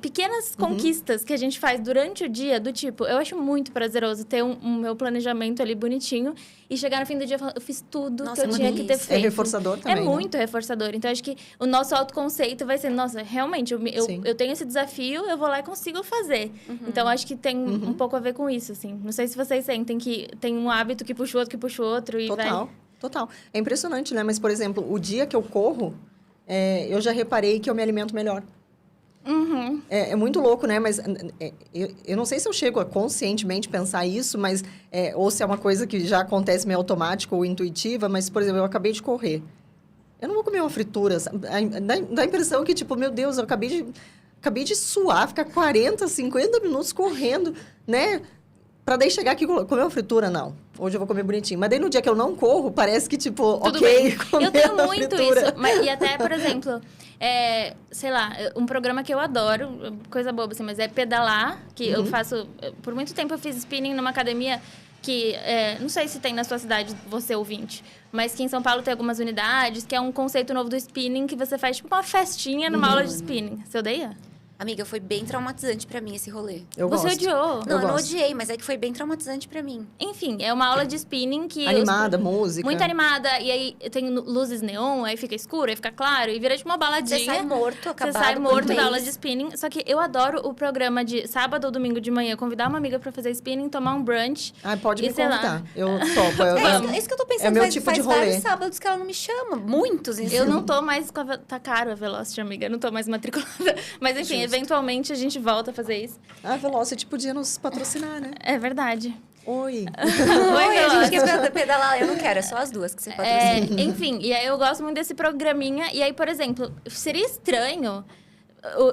pequenas conquistas que a gente faz durante o dia, do tipo, eu acho muito prazeroso ter um meu planejamento ali bonitinho e chegar no fim do dia e falar, eu fiz tudo que eu tinha que ter feito.
É reforçador também,
É muito reforçador. Então, acho que o nosso autoconceito vai ser, nossa, realmente, eu tenho esse desafio, eu vou lá e consigo fazer. Então, acho que tem um pouco a ver com isso, assim. Não sei se vocês sentem que tem um hábito que puxa o outro e vai...
Total. É impressionante, né? Mas, por exemplo, o dia que eu corro, eu já reparei que eu me alimento melhor. É muito louco, né? Mas eu não sei se eu chego a conscientemente pensar isso, mas... ou se é uma coisa que já acontece meio automática ou intuitiva, mas, por exemplo, eu acabei de correr. Eu não vou comer uma fritura. Dá a impressão que, tipo, meu Deus, eu acabei de suar, ficar 40, 50 minutos correndo, né? Pra daí chegar aqui e comer uma fritura, não. Hoje eu vou comer bonitinho. Mas daí no dia que eu não corro, parece que, tipo,
tudo
ok,
bem. Eu tenho muito isso. E até, por exemplo, sei lá, um programa que eu adoro, coisa boba assim, mas é pedalar, que eu faço... Por muito tempo eu fiz spinning numa academia que não sei se tem na sua cidade, você ouvinte, mas que em São Paulo tem algumas unidades, que é um conceito novo do spinning, que você faz tipo uma festinha numa aula de spinning. Você odeia?
Amiga, foi bem traumatizante pra mim esse rolê.
Você odiou?
Não, eu não odiei, mas é que foi bem traumatizante pra mim.
Enfim, é uma aula de spinning que...
Animada, música.
Muito animada. E aí tem luzes neon, aí fica escuro, aí fica claro. E vira tipo uma baladinha.
Você sai morto, acabado.
Você sai morto da aula de spinning. Só que eu adoro o programa de sábado ou domingo de manhã. Convidar uma amiga pra fazer spinning, tomar um brunch.
Ah, pode
e
me convidar. Eu topo.
É isso que eu tô pensando.
É meu tipo de rolê.
Faz vários sábados que ela não me chama. Muitos, em
Eu não tô mais com a... Tá caro a Velocity, amiga. Eu não tô mais matriculada. Mas enfim, eventualmente a gente volta a fazer isso.
A Velocity podia nos patrocinar, né?
É verdade.
Oi.
Oi, a gente quer pedalar. Eu não quero, é só as duas que você patrocina.
Enfim, e aí eu gosto muito desse programinha. E aí, por exemplo, seria estranho...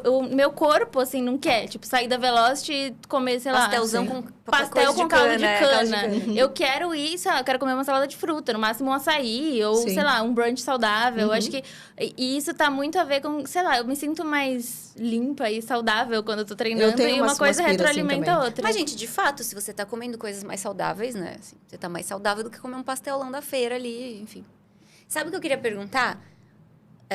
O meu corpo, assim, não quer. Tipo, sair da Velocity e comer, sei lá...
Pastelzão com
pastel com caldo de cana.
cana.
Eu quero ir, sei lá, eu quero comer uma salada de fruta. No máximo um açaí. Ou, sei lá, um brunch saudável. Acho que... E isso tá muito a ver com... Sei lá, eu me sinto mais limpa e saudável quando eu tô treinando. E uma coisa retroalimenta a outra.
Mas, gente, de fato, se você tá comendo coisas mais saudáveis, né? Assim, você tá mais saudável do que comer um pastelão da feira ali, enfim. Sabe o que eu queria perguntar?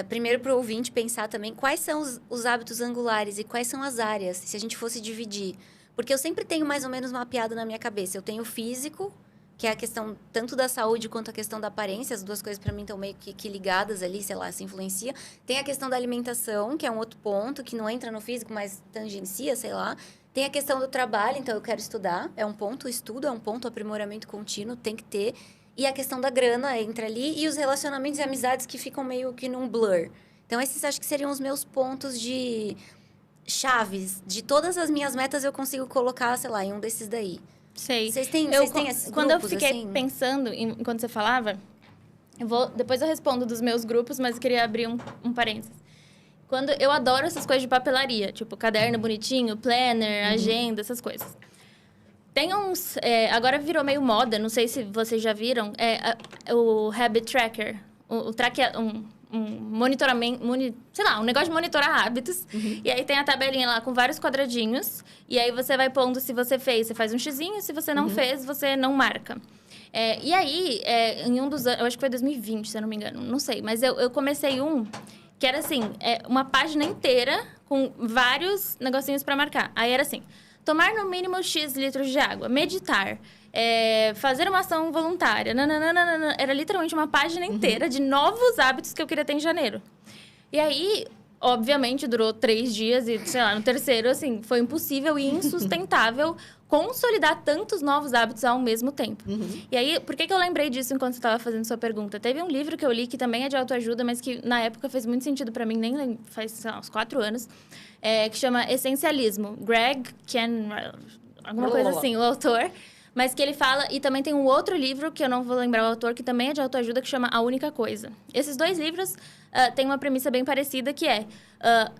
Primeiro, para o ouvinte pensar também quais são os hábitos angulares e quais são as áreas, se a gente fosse dividir. Porque eu sempre tenho mais ou menos mapeado na minha cabeça. Eu tenho o físico, que é a questão tanto da saúde quanto a questão da aparência. As duas coisas, para mim, estão meio que ligadas ali, sei lá, se influencia. Tem a questão da alimentação, que é um outro ponto, que não entra no físico, mas tangencia, sei lá. Tem a questão do trabalho, então eu quero estudar. É um ponto, o estudo é um ponto, o aprimoramento contínuo tem que ter. E a questão da grana entra ali e os relacionamentos e amizades que ficam meio que num blur. Então, esses acho que seriam os meus pontos de chaves. De todas as minhas metas, eu consigo colocar, sei lá, em um desses daí.
Sei.
Vocês têm esses
Quando
grupos,
eu fiquei
assim?
pensando, enquanto você falava, depois eu respondo dos meus grupos, mas eu queria abrir um parênteses. Quando eu adoro essas coisas de papelaria, tipo caderno bonitinho, planner, agenda, essas coisas. Tem uns... agora virou meio moda, não sei se vocês já viram, o Habit Tracker. Um monitoramento... sei lá, um negócio de monitorar hábitos. E aí tem a tabelinha lá com vários quadradinhos. E aí você vai pondo se você fez, você faz um xizinho. Se você não fez, você não marca. E aí, em um dos anos... Eu acho que foi 2020, se eu não me engano. Não sei, mas eu comecei que era assim, uma página inteira com vários negocinhos pra marcar. Aí era assim... Tomar no mínimo X litros de água. Meditar. Fazer uma ação voluntária. Nananana. Era literalmente uma página inteira de novos hábitos que eu queria ter em janeiro. E aí, obviamente, durou 3 dias e, sei lá, no terceiro, assim, foi impossível e insustentável consolidar tantos novos hábitos ao mesmo tempo. E aí, por que eu lembrei disso enquanto você estava fazendo sua pergunta? Teve um livro que eu li que também é de autoajuda, mas que na época fez muito sentido para mim, nem faz, sei lá, uns 4 anos, que chama Essencialismo. Greg Canrell, alguma coisa assim, o autor. Mas que ele fala... E também tem um outro livro, que eu não vou lembrar o autor, que também é de autoajuda, que chama A Única Coisa. Esses 2 livros têm uma premissa bem parecida, que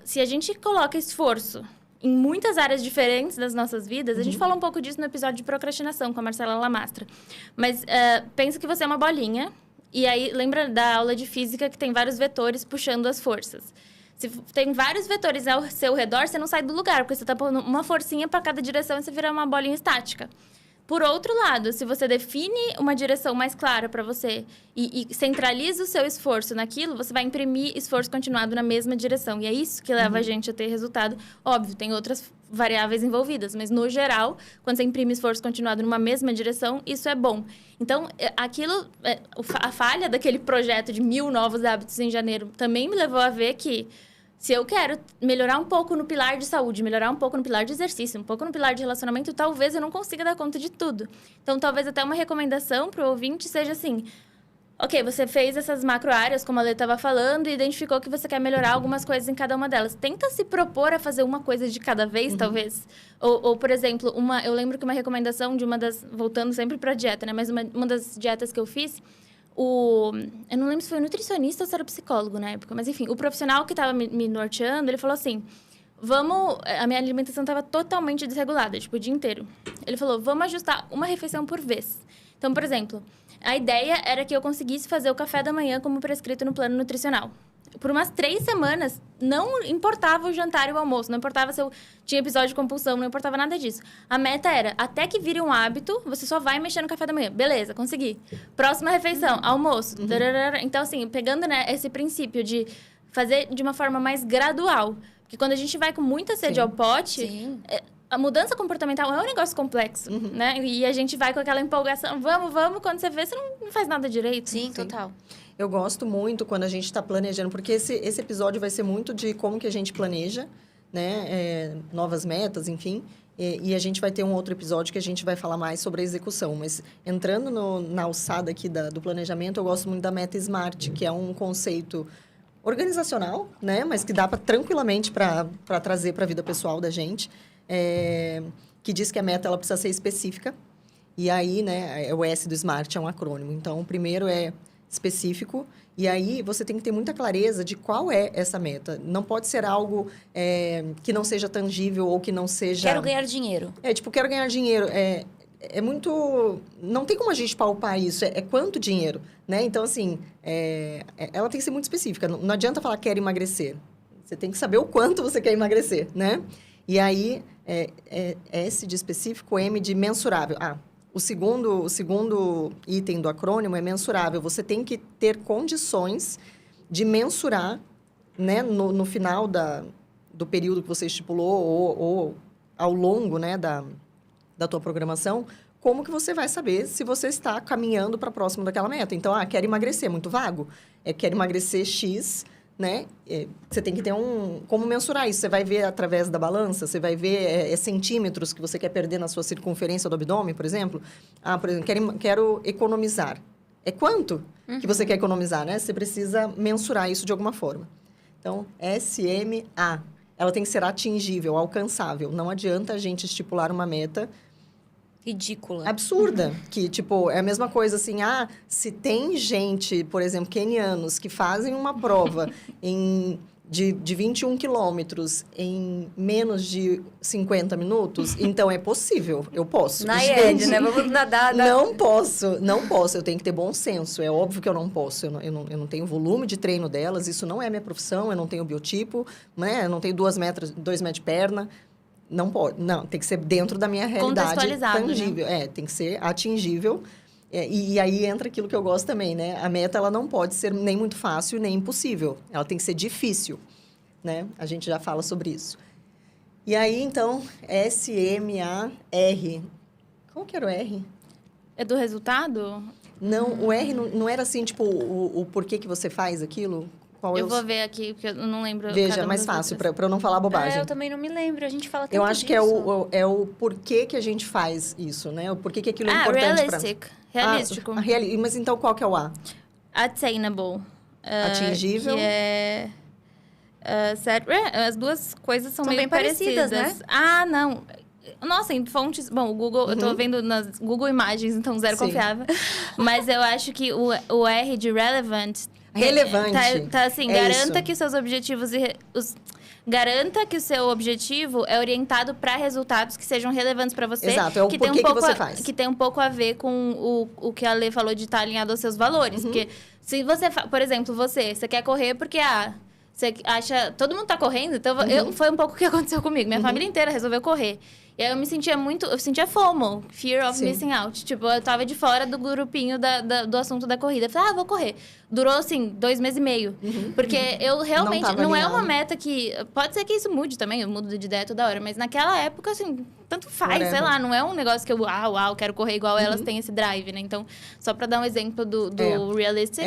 se a gente coloca esforço em muitas áreas diferentes das nossas vidas... A gente falou um pouco disso no episódio de procrastinação, com a Marcela Lamastra. Mas pensa que você é uma bolinha. E aí, lembra da aula de física, que tem vários vetores puxando as forças. Se tem vários vetores ao seu redor, você não sai do lugar, porque você está pondo uma forcinha para cada direção e você vira uma bolinha estática. Por outro lado, se você define uma direção mais clara para você e centraliza o seu esforço naquilo, você vai imprimir esforço continuado na mesma direção. E é isso que leva a gente a ter resultado. Óbvio, tem outras variáveis envolvidas, mas no geral, quando você imprime esforço continuado numa mesma direção, isso é bom. Então, a falha daquele projeto de 1000 novos hábitos em janeiro também me levou a ver que se eu quero melhorar um pouco no pilar de saúde, melhorar um pouco no pilar de exercício, um pouco no pilar de relacionamento, talvez eu não consiga dar conta de tudo. Então, talvez até uma recomendação para o ouvinte seja assim... Ok, você fez essas macro áreas, como a Lê estava falando, e identificou que você quer melhorar algumas coisas em cada uma delas. Tenta se propor a fazer uma coisa de cada vez, talvez. Ou, por exemplo, eu lembro que uma recomendação de uma das... Voltando sempre para a dieta, né? Mas uma das dietas que eu fiz... Eu não lembro se foi nutricionista ou se era psicólogo na época, mas enfim, o profissional que estava me norteando, ele falou assim, a minha alimentação estava totalmente desregulada, tipo, o dia inteiro. Ele falou, vamos ajustar uma refeição por vez. Então, por exemplo, a ideia era que eu conseguisse fazer o café da manhã como prescrito no plano nutricional. por umas 3 semanas, não importava o jantar e o almoço, não importava se eu tinha episódio de compulsão, não importava nada disso. A meta era, até que vire um hábito, você só vai mexer no café da manhã. Beleza, consegui. Próxima refeição, almoço. Então, assim, pegando, né, esse princípio de fazer de uma forma mais gradual. Porque quando a gente vai com muita sede ao pote, a mudança comportamental é um negócio complexo, né? E a gente vai com aquela empolgação, vamos, quando você vê, você não faz nada direito.
Sim, total.
Eu gosto muito quando a gente está planejando, porque esse episódio vai ser muito de como que a gente planeja, né? Novas metas, enfim. E a gente vai ter um outro episódio que a gente vai falar mais sobre a execução. Mas entrando na alçada aqui do planejamento, eu gosto muito da meta SMART, que é um conceito organizacional, né? Mas que dá tranquilamente para trazer para a vida pessoal da gente. Que diz que a meta ela precisa ser específica. E aí, né? O S do SMART é um acrônimo. Então, o primeiro é específico, e aí você tem que ter muita clareza de qual é essa meta. Não pode ser algo que não seja tangível ou que não seja...
Quero ganhar dinheiro.
Quero ganhar dinheiro. É muito... Não tem como a gente palpar isso. É quanto dinheiro, né? Então, assim, ela tem que ser muito específica. Não adianta falar quero emagrecer. Você tem que saber o quanto você quer emagrecer, né? E aí, S de específico, M de mensurável. O segundo item do acrônimo é mensurável. Você tem que ter condições de mensurar, né, no final do período que você estipulou ou ao longo, né, da tua programação, como que você vai saber se você está caminhando para próximo daquela meta. Então, quero emagrecer, muito vago. Quero emagrecer X, né? Você tem que ter como mensurar isso. Você vai ver através da balança, você vai ver centímetros que você quer perder na sua circunferência do abdômen, por exemplo. Por exemplo, quero economizar. É quanto que você quer economizar, né? Você precisa mensurar isso de alguma forma. Então, SMA. Ela tem que ser atingível, alcançável. Não adianta a gente estipular uma meta
ridícula.
Absurda. Que, tipo, é a mesma coisa assim, se tem gente, por exemplo, quenianos, que fazem uma prova de 21 quilômetros em menos de 50 minutos, então é possível, eu posso.
Na IED, né? Vamos nadar.
Não posso, eu tenho que ter bom senso. É óbvio que eu não posso, eu não tenho volume de treino delas, isso não é minha profissão, eu não tenho biotipo, né? Eu não tenho 2 metros de perna. Não pode, não, tem que ser dentro da minha realidade tangível.
Né?
Tem que ser atingível. E aí entra aquilo que eu gosto também, né? A meta, ela não pode ser nem muito fácil, nem impossível. Ela tem que ser difícil, né? A gente já fala sobre isso. E aí, então, SMAR. Qual que era o R?
É do resultado?
Não, o R não era assim, tipo, o porquê que você faz aquilo?
Eu vou ver aqui, porque eu não lembro.
Veja, é mais fácil, para eu não falar bobagem.
Eu também não me lembro, a gente fala tanto
Eu acho
disso.
que é o porquê que a gente faz isso, né? O porquê que aquilo é importante para...
Realístico.
Mas então, qual que é o A?
Attainable.
Atingível.
Que é... as duas coisas são meio
bem parecidas, né?
Não. Nossa, em fontes... Bom, o Google... Eu tô vendo nas Google Imagens, então zero confiável. Mas eu acho que o R de relevant...
Relevante.
Tá assim, garanta que seus objetivos... Garanta que o seu objetivo é orientado para resultados que sejam relevantes para você.
Exato, é o porquê que você faz.
Que tem um pouco a ver com o que a Lê falou de estar alinhado aos seus valores. Porque se você... Por exemplo, você quer correr porque... Você acha... Todo mundo tá correndo, então... Foi um pouco o que aconteceu comigo. Minha família inteira resolveu correr. E aí eu me sentia muito... Eu sentia FOMO. Fear of Missing Out. Tipo, eu tava de fora do grupinho do assunto da corrida. Eu falei, vou correr. Durou, assim, 2 meses e meio. Porque eu realmente... Não é uma meta que... Pode ser que isso mude também. Eu mudo de ideia toda hora. Mas naquela época, assim... Tanto faz, sei lá. Não é um negócio que eu... quero correr igual elas têm esse drive, né? Então, só pra dar um exemplo do realistic...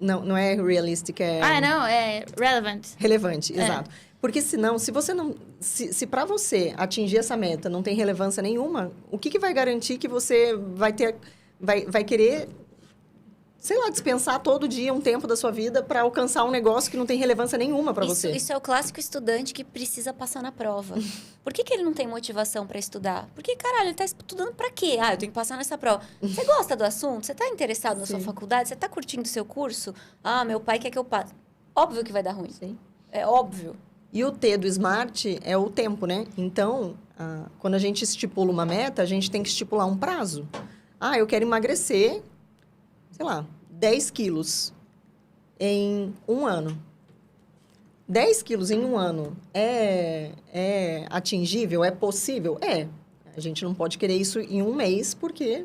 Não é realistic, é...
é relevant.
Relevante, exato. Porque senão, se você não... Se para você atingir essa meta não tem relevância nenhuma, o que vai garantir que você vai querer, sei lá, dispensar todo dia um tempo da sua vida para alcançar um negócio que não tem relevância nenhuma para você?
Isso é o clássico estudante que precisa passar na prova. Por que ele não tem motivação para estudar? Porque, caralho, ele tá estudando para quê? Eu tenho que passar nessa prova. Você gosta do assunto? Você tá interessado na sua faculdade? Você tá curtindo o seu curso? Meu pai quer que eu passe. Óbvio que vai dar ruim.
Sim.
É óbvio.
E o T do SMART é o tempo, né? Então, quando a gente estipula uma meta, a gente tem que estipular um prazo. Eu quero emagrecer, sei lá, 10 quilos em 1 ano. 10 quilos em um ano é atingível? É possível? É. A gente não pode querer isso em um mês, porque...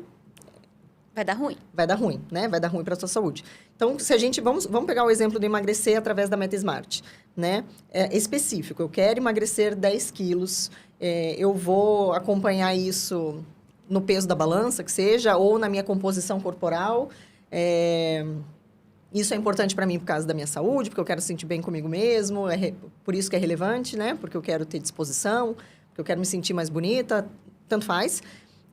Vai dar ruim.
Vai dar ruim, né? Vai dar ruim para a sua saúde. Então, se a gente... Vamos pegar o exemplo do emagrecer através da Meta Smart, né? É específico. Eu quero emagrecer 10 quilos. Eu vou acompanhar isso no peso da balança, que seja, ou na minha composição corporal. Isso é importante para mim por causa da minha saúde, porque eu quero sentir bem comigo mesmo. Por isso que é relevante, né? Porque eu quero ter disposição, porque eu quero me sentir mais bonita. Tanto faz.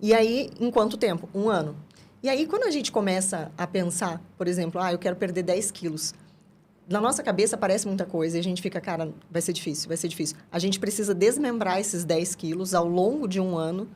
E aí, em quanto tempo? 1 ano. E aí, quando a gente começa a pensar, por exemplo, eu quero perder 10 quilos. Na nossa cabeça parece muita coisa e a gente fica, cara, vai ser difícil, vai ser difícil. A gente precisa desmembrar esses 10 quilos ao longo de 1 ano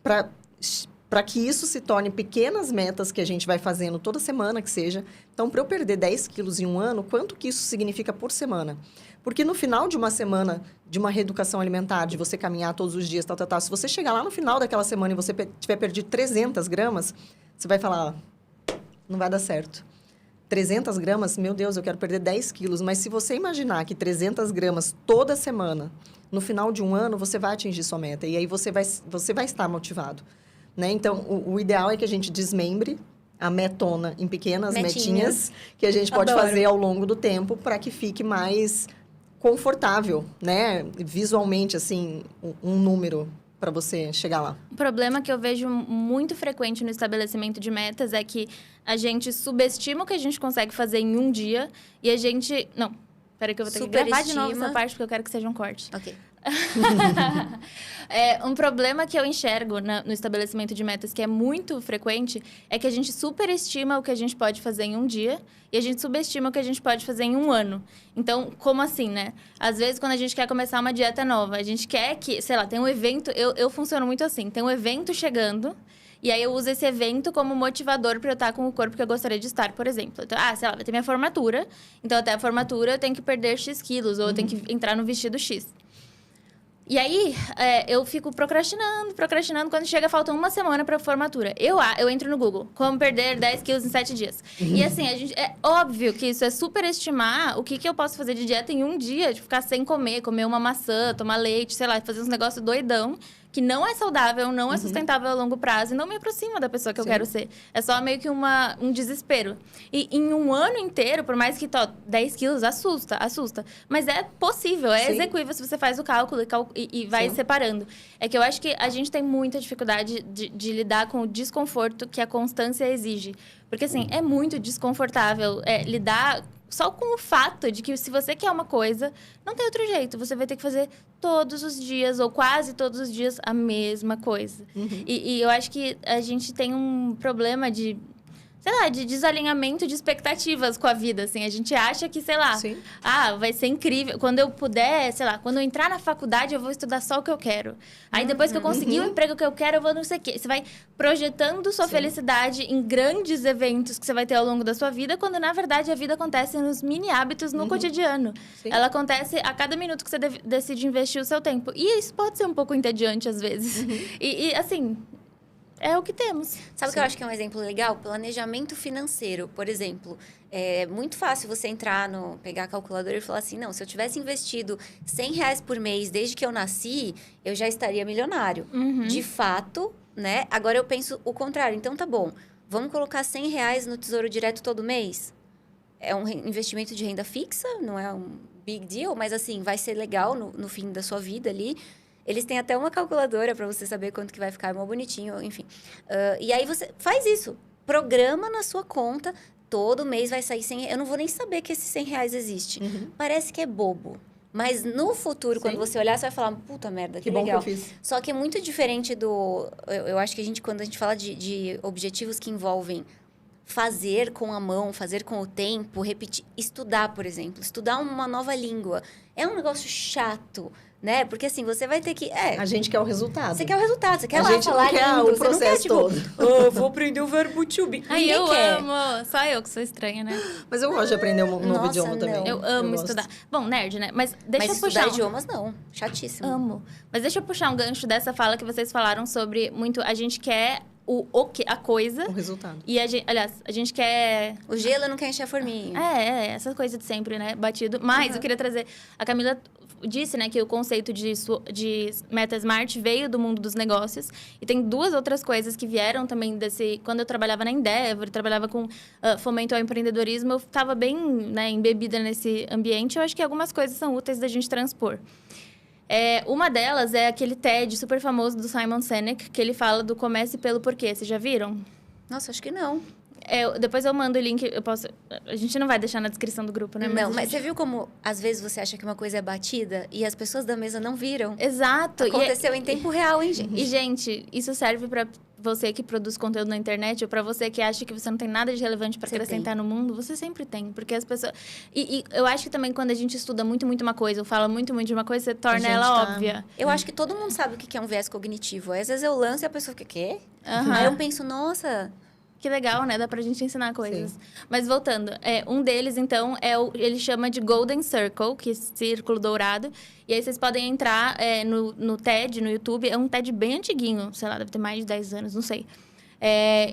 para que isso se torne pequenas metas que a gente vai fazendo toda semana, que seja. Então, para eu perder 10 quilos em 1 ano, quanto que isso significa por semana? Porque no final de uma semana de uma reeducação alimentar, de você caminhar todos os dias, se você chegar lá no final daquela semana e você tiver perdido 300 gramas, você vai falar, não vai dar certo. 300 gramas, meu Deus, eu quero perder 10 quilos. Mas se você imaginar que 300 gramas toda semana, no final de 1 ano, você vai atingir sua meta. E aí você vai estar motivado. Né? Então, o ideal é que a gente desmembre a metona em pequenas metinhas que a gente pode fazer ao longo do tempo para que fique mais confortável, né? Visualmente, assim, um número para você chegar lá.
O problema que eu vejo muito frequente no estabelecimento de metas é que a gente subestima o que a gente consegue fazer em um dia e a gente... Não, peraí que eu vou ter que gravar de novo essa parte porque eu quero que seja um corte.
Ok.
Um problema que eu enxergo no estabelecimento de metas, que é muito frequente, é que a gente superestima o que a gente pode fazer em um dia e a gente subestima o que a gente pode fazer em 1 ano. Então, como assim, né? Às vezes, quando a gente quer começar uma dieta nova, a gente quer que, sei lá, tem um evento... Eu funciono muito assim. Tem um evento chegando... E aí, eu uso esse evento como motivador para eu estar com o corpo que eu gostaria de estar, por exemplo. Então, sei lá, vai ter minha formatura. Então, até a formatura, eu tenho que perder X quilos. Ou eu tenho que entrar no vestido X. E aí, eu fico procrastinando. Quando chega, falta 1 semana para a formatura. Eu entro no Google. Como perder 10 quilos em 7 dias. E assim, é óbvio que isso é superestimar o que eu posso fazer de dieta em um dia. De ficar sem comer uma maçã, tomar leite, sei lá, fazer uns negócios doidão. Que não é saudável, não é sustentável a longo prazo e não me aproxima da pessoa que eu quero ser. É só meio que um desespero. E em 1 ano inteiro, por mais que 10 quilos assusta. Mas é possível, é execuível se você faz o cálculo e vai separando. É que eu acho que a gente tem muita dificuldade de lidar com o desconforto que a constância exige. Porque, assim, é muito desconfortável lidar só com o fato de que se você quer uma coisa, não tem outro jeito. Você vai ter que fazer todos os dias, ou quase todos os dias, a mesma coisa. E eu acho que a gente tem um problema de desalinhamento de expectativas com a vida, assim. A gente acha que, vai ser incrível. Quando eu puder, quando eu entrar na faculdade, eu vou estudar só o que eu quero. Aí, depois que eu conseguir o emprego que eu quero, eu vou não sei o quê. Você vai projetando sua felicidade em grandes eventos que você vai ter ao longo da sua vida, quando, na verdade, a vida acontece nos mini hábitos no cotidiano. Ela acontece a cada minuto que você decide investir o seu tempo. E isso pode ser um pouco entediante, às vezes. E assim... É o que temos.
Sabe o que eu acho que é um exemplo legal? Planejamento financeiro, por exemplo. É muito fácil você pegar a calculadora e falar assim, não, se eu tivesse investido R$100 por mês desde que eu nasci, eu já estaria milionário. De fato, né? Agora eu penso o contrário. Então, tá bom, vamos colocar R$100 no Tesouro Direto todo mês? É um investimento de renda fixa, não é um big deal, mas assim, vai ser legal no fim da sua vida ali. Eles têm até uma calculadora para você saber quanto que vai ficar, é mó bonitinho, enfim. E aí você faz isso, programa na sua conta, todo mês vai sair R$100. Eu não vou nem saber que esses R$100 existe. Parece que é bobo. Mas no futuro, quando você olhar, você vai falar, puta merda, que legal.
Bom que eu fiz.
Só que é muito diferente do... Eu acho que quando a gente fala de objetivos que envolvem fazer com a mão, fazer com o tempo, repetir, estudar, por exemplo. Estudar uma nova língua. É um negócio chato, né? Porque assim, você vai ter que...
A gente quer o resultado.
Você quer o resultado, você quer
a
lá
gente
falar
não quer
lindo,
o processo todo.
Vou aprender o verbo to be.
Ai, eu amo. Só eu que sou estranha, né?
Mas eu gosto de aprender um novo idioma também.
Eu amo estudar. Bom, nerd, né? Mas deixa eu puxar...
estudar idiomas, não. Chatíssimo.
Amo. Mas deixa eu puxar um gancho dessa fala que vocês falaram sobre muito... A gente quer a coisa.
O resultado.
E, aliás, a gente quer...
O gelo não quer encher a forminha.
Essa coisa de sempre, né? Batido. Mas eu queria trazer... A Camila disse, né, que o conceito de Meta Smart veio do mundo dos negócios. E tem 2 outras coisas que vieram também desse... Quando eu trabalhava na Endeavor, trabalhava com fomento ao empreendedorismo, eu estava bem, né, embebida nesse ambiente. Eu acho que algumas coisas são úteis da gente transpor. Uma delas é aquele TED super famoso do Simon Sinek, que ele fala do comece pelo porquê. Vocês já viram?
Nossa, acho que não.
Depois eu mando o link, a gente não vai deixar na descrição do grupo, né?
Mas você viu como, às vezes, você acha que uma coisa é batida e as pessoas da mesa não viram?
Exato.
Aconteceu em tempo real, hein, gente?
E, gente, isso serve pra você que produz conteúdo na internet ou pra você que acha que você não tem nada de relevante pra acrescentar no mundo. Você sempre tem, porque as pessoas... E eu acho que também quando a gente estuda muito uma coisa ou fala muito de uma coisa, você torna ela óbvia.
Eu acho que todo mundo sabe o que é um viés cognitivo. Aí, às vezes eu lanço e a pessoa fica, quê?
Uhum.
Aí eu penso, nossa...
Que legal, né? Dá pra gente ensinar coisas. Sim. Mas voltando, um deles, então, ele chama de Golden Circle, que é círculo dourado. E aí vocês podem entrar no TED, no YouTube. É um TED bem antiguinho, sei lá, deve ter mais de 10 anos, não sei.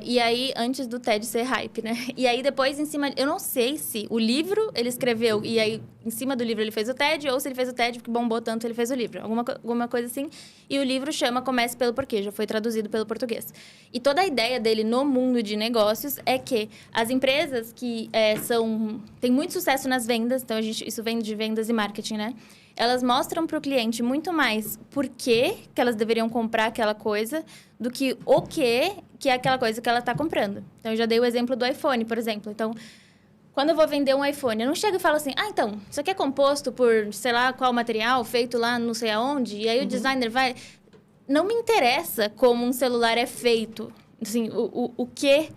E aí, antes do TED ser hype, né? E aí, depois, em cima... Eu não sei se o livro ele escreveu e aí, em cima do livro, ele fez o TED, ou se ele fez o TED porque bombou tanto, ele fez o livro. Alguma coisa assim. E o livro chama Comece pelo Porquê, já foi traduzido pelo português. E toda a ideia dele no mundo de negócios é que as empresas que têm muito sucesso nas vendas, então isso vem de vendas e marketing, né? Elas mostram para o cliente muito mais por que elas deveriam comprar aquela coisa do que o que é aquela coisa que ela está comprando. Então, eu já dei o exemplo do iPhone, por exemplo. Então, quando eu vou vender um iPhone, eu não chego e falo assim, então, isso aqui é composto por, sei lá, qual material, feito lá não sei aonde, e aí o designer vai... Não me interessa como um celular é feito, assim, o que...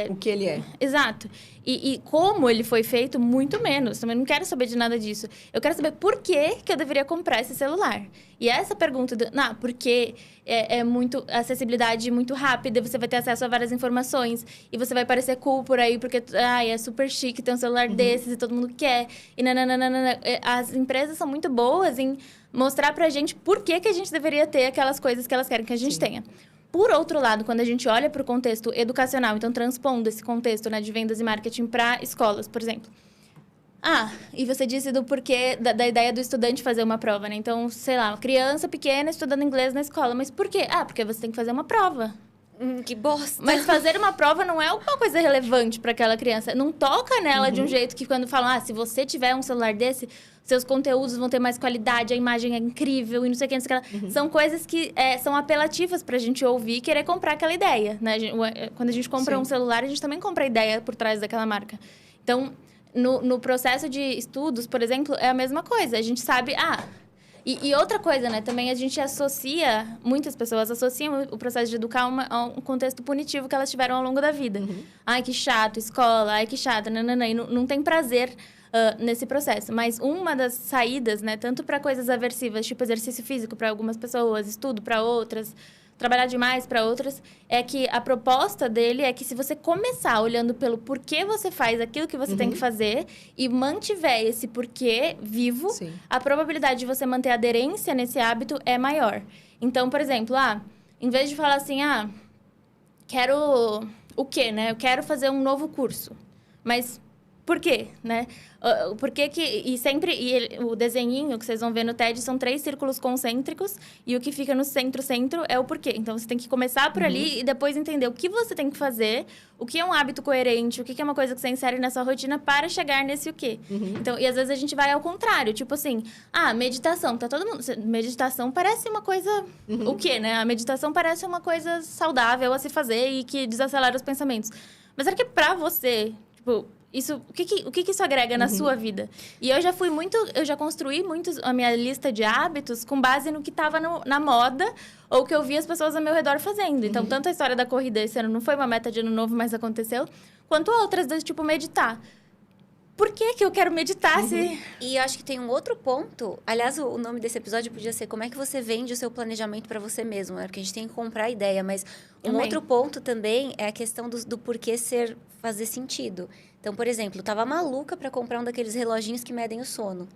O que ele é.
Exato. E como ele foi feito, muito menos. Também não quero saber de nada disso. Eu quero saber por que eu deveria comprar esse celular. E essa pergunta, porque muito acessibilidade muito rápida, você vai ter acesso a várias informações, e você vai parecer cool por aí, porque é super chique ter um celular desses, e todo mundo quer. E nananana. As empresas são muito boas em mostrar pra gente por que a gente deveria ter aquelas coisas que elas querem que a gente tenha. Por outro lado, quando a gente olha para o contexto educacional, então transpondo esse contexto, né, de vendas e marketing para escolas, por exemplo. E você disse do porquê da ideia do estudante fazer uma prova, né? Então, sei lá, criança pequena estudando inglês na escola. Mas por quê? Porque você tem que fazer uma prova.
Que bosta!
Mas fazer uma prova não é alguma coisa relevante para aquela criança. Não toca nela de um jeito que quando falam, se você tiver um celular desse, seus conteúdos vão ter mais qualidade, a imagem é incrível e não sei o que, não sei o que. São coisas que são apelativas pra gente ouvir e querer comprar aquela ideia, né? Quando a gente compra um celular, a gente também compra a ideia por trás daquela marca. Então, no processo de estudos, por exemplo, é a mesma coisa. A gente sabe, E outra coisa, né? Também a gente associa, muitas pessoas associam o processo de educar a um contexto punitivo que elas tiveram ao longo da vida. Ai, que chato, escola, ai, que chato, nananã. E não tem prazer nesse processo. Mas uma das saídas, né? Tanto para coisas aversivas, tipo exercício físico para algumas pessoas, estudo para outras, trabalhar demais para outras, é que a proposta dele é que se você começar olhando pelo porquê você faz aquilo que você tem que fazer e mantiver esse porquê vivo, a probabilidade de você manter aderência nesse hábito é maior. Então, por exemplo, em vez de falar assim, quero o quê, né? Eu quero fazer um novo curso. Mas por quê, né? Por que que... E sempre... o desenhinho que vocês vão ver no TED são 3 círculos concêntricos e o que fica no centro é o porquê. Então, você tem que começar por ali e depois entender o que você tem que fazer, o que é um hábito coerente, o que é uma coisa que você insere na sua rotina para chegar nesse o quê. Então, e às vezes a gente vai ao contrário. Tipo assim, meditação. Tá todo mundo... Meditação parece uma coisa... O quê, né? A meditação parece uma coisa saudável a se fazer e que desacelera os pensamentos. Mas será que pra você, tipo... o que isso agrega na sua vida? E eu já construí muito a minha lista de hábitos com base no que estava na moda ou que eu vi as pessoas ao meu redor fazendo. Então, tanto a história da corrida esse ano não foi uma meta de ano novo, mas aconteceu, quanto outras, tipo meditar. Por que eu quero meditar se...
E eu acho que tem um outro ponto. Aliás, o nome desse episódio podia ser como é que você vende o seu planejamento para você mesmo, né? Porque a gente tem que comprar a ideia, mas outro ponto também é a questão do porquê fazer sentido. Então, por exemplo, eu tava maluca para comprar um daqueles reloginhos que medem o sono.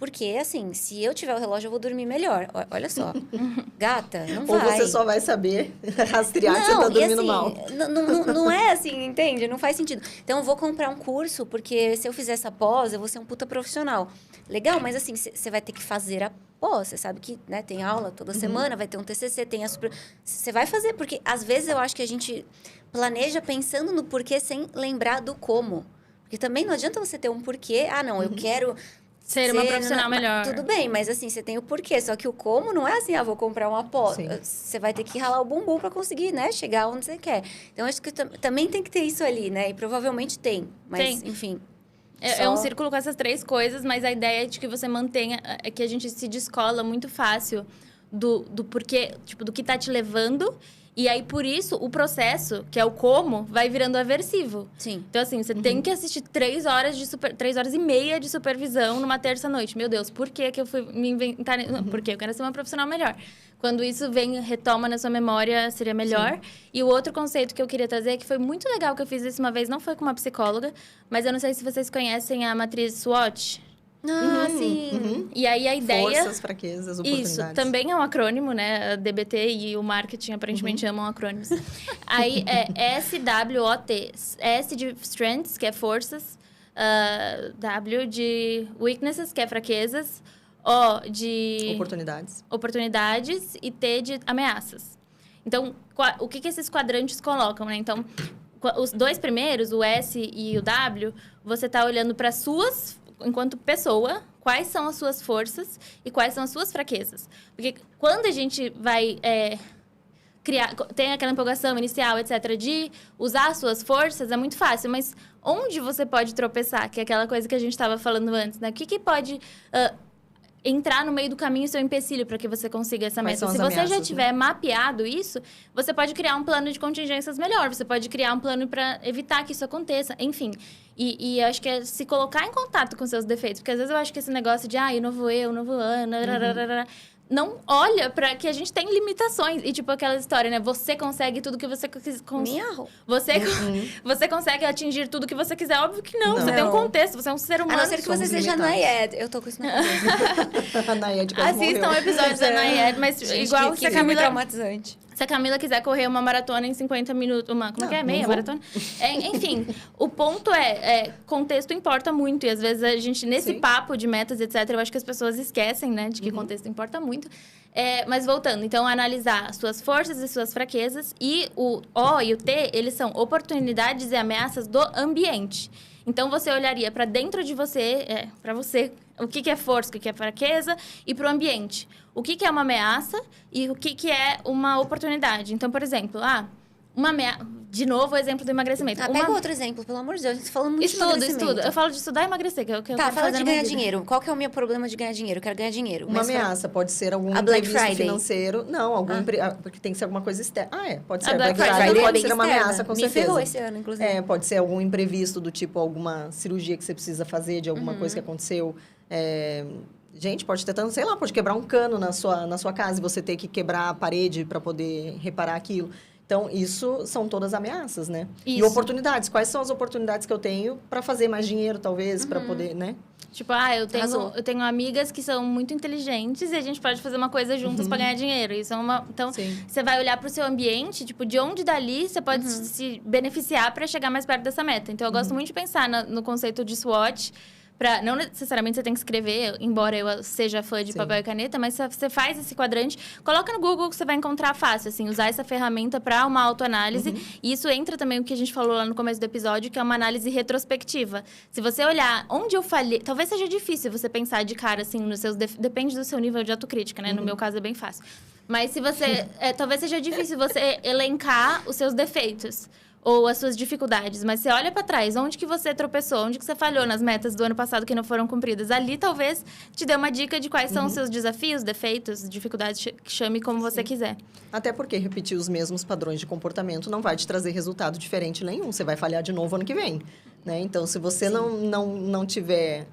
Porque, assim, se eu tiver o relógio, eu vou dormir melhor. Olha só. Gata, não
Ou
vai.
você só vai saber rastrear que você tá dormindo
assim,
mal.
Não é assim, entende? Não faz sentido. Então, eu vou comprar um curso, porque se eu fizer essa pós, eu vou ser um puta profissional. Legal, mas assim, você vai ter que fazer a pós. Você sabe que, né, tem aula toda semana, vai ter um TCC, tem a super... Você vai fazer, porque às vezes eu acho que a gente planeja pensando no porquê sem lembrar do como. Porque também não adianta você ter um porquê. Ah, não, eu quero...
Ser uma profissional melhor.
Tudo bem, mas assim, você tem o porquê. Só que o como não é assim, vou comprar uma pós. Você vai ter que ralar o bumbum para conseguir, né? Chegar onde você quer. Então, acho que também tem que ter isso ali, né? E provavelmente tem. Mas, enfim...
É um círculo com essas 3 coisas, mas a ideia é de que você mantenha... É que a gente se descola muito fácil do porquê, tipo, do que tá te levando... E aí, por isso, o processo, que é o como, vai virando aversivo.
Sim.
Então, assim, você tem que assistir 3 horas e meia de supervisão numa terça-noite. Meu Deus, por que eu fui me inventar... Não, porque eu quero ser uma profissional melhor. Quando isso retoma na sua memória, seria melhor. Sim. E o outro conceito que eu queria trazer, que foi muito legal que eu fiz isso uma vez, não foi com uma psicóloga, mas eu não sei se vocês conhecem a matriz SWOT.
Sim.
E aí a ideia...
Forças, fraquezas, oportunidades.
Isso, também é um acrônimo, né? A DBT e o marketing aparentemente amam acrônimos. Aí é SWOT. S de strengths, que é forças. W de weaknesses, que é fraquezas. O de... Oportunidades. E T de ameaças. Então, o que esses quadrantes colocam, né? Então, os 2 primeiros, o S e o W, você tá olhando para suas... enquanto pessoa, quais são as suas forças e quais são as suas fraquezas. Porque quando a gente vai criar... Tem aquela empolgação inicial, etc., de usar as suas forças, é muito fácil. Mas onde você pode tropeçar? Que é aquela coisa que a gente estava falando antes, né? O que pode... entrar no meio do caminho seu empecilho para que você consiga essa meta. Se você já tiver mapeado isso, você pode criar um plano de contingências melhor. Você pode criar um plano para evitar que isso aconteça. Enfim, e acho que é se colocar em contato com seus defeitos. Porque às vezes eu acho que esse negócio de, o novo eu, o novo ano... Não olha para que a gente tem limitações. E, tipo, aquela história, né? Você consegue tudo que você quiser. Você consegue atingir tudo que você quiser. Óbvio que não. Você tem um contexto. Você é um ser humano.
A não ser que você seja Nayed. Eu tô com isso na cabeça.
A Nayed quase
Assistam
morreu.
episódios da Nayed. Mas
gente,
igual se a Camila...
traumatizante.
Se a Camila quiser correr uma maratona em 50 minutos... Como é que é? Meia maratona? Enfim, o ponto contexto importa muito. E às vezes a gente, nesse papo de metas, etc., eu acho que as pessoas esquecem, né? De que contexto importa muito. Mas voltando, então, analisar as suas forças e suas fraquezas. E o O e o T, eles são oportunidades e ameaças do ambiente. Então, você olharia para dentro de você, para você, o que é força, o que é fraqueza, e para o ambiente. O que é uma ameaça e o que é uma oportunidade. Então, por exemplo, uma ameaça... De novo, o exemplo do emagrecimento.
Pega outro exemplo, pelo amor de Deus. A gente tá falando muito de emagrecimento.
Estudo. Eu falo de estudar e emagrecer, que é o que eu quero
fala
fazer
de ganhar dinheiro. Qual que é o meu problema de ganhar dinheiro? Eu quero ganhar dinheiro.
Uma ameaça pode ser algum imprevisto financeiro. Não, porque tem que ser alguma coisa externa. Pode ser.
A Black Friday
pode ser uma ameaça, com certeza.
Me ferrou esse ano, inclusive.
Pode ser algum imprevisto do tipo alguma cirurgia que você precisa fazer, de alguma coisa que aconteceu. Gente, pode ter tanto, sei lá, pode quebrar um cano na sua casa e você ter que quebrar a parede para poder reparar aquilo. Então, isso são todas ameaças, né? Isso. E oportunidades. Quais são as oportunidades que eu tenho para fazer mais dinheiro, talvez, para poder, né?
Tipo, eu tenho amigas que são muito inteligentes e a gente pode fazer uma coisa juntas para ganhar dinheiro. Isso é Então, você vai olhar para o seu ambiente, tipo, de onde dali você pode se beneficiar para chegar mais perto dessa meta. Então, eu gosto muito de pensar no conceito de SWOT. Não necessariamente você tem que escrever, embora eu seja fã de papel e caneta, mas você faz esse quadrante, coloca no Google que você vai encontrar fácil, assim, usar essa ferramenta para uma autoanálise. E isso entra também o que a gente falou lá no começo do episódio, que é uma análise retrospectiva. Se você olhar onde eu falhei, talvez seja difícil você pensar de cara, assim, nos seus... Depende do seu nível de autocrítica, né? No meu caso é bem fácil. Mas se você... talvez seja difícil você elencar os seus defeitos. Ou as suas dificuldades, mas você olha para trás, onde que você tropeçou, onde que você falhou nas metas do ano passado que não foram cumpridas. Ali, talvez, te dê uma dica de quais são os seus desafios, defeitos, dificuldades, chame como você quiser.
Até porque repetir os mesmos padrões de comportamento não vai te trazer resultado diferente nenhum. Você vai falhar de novo ano que vem, né? Então, se você não tiver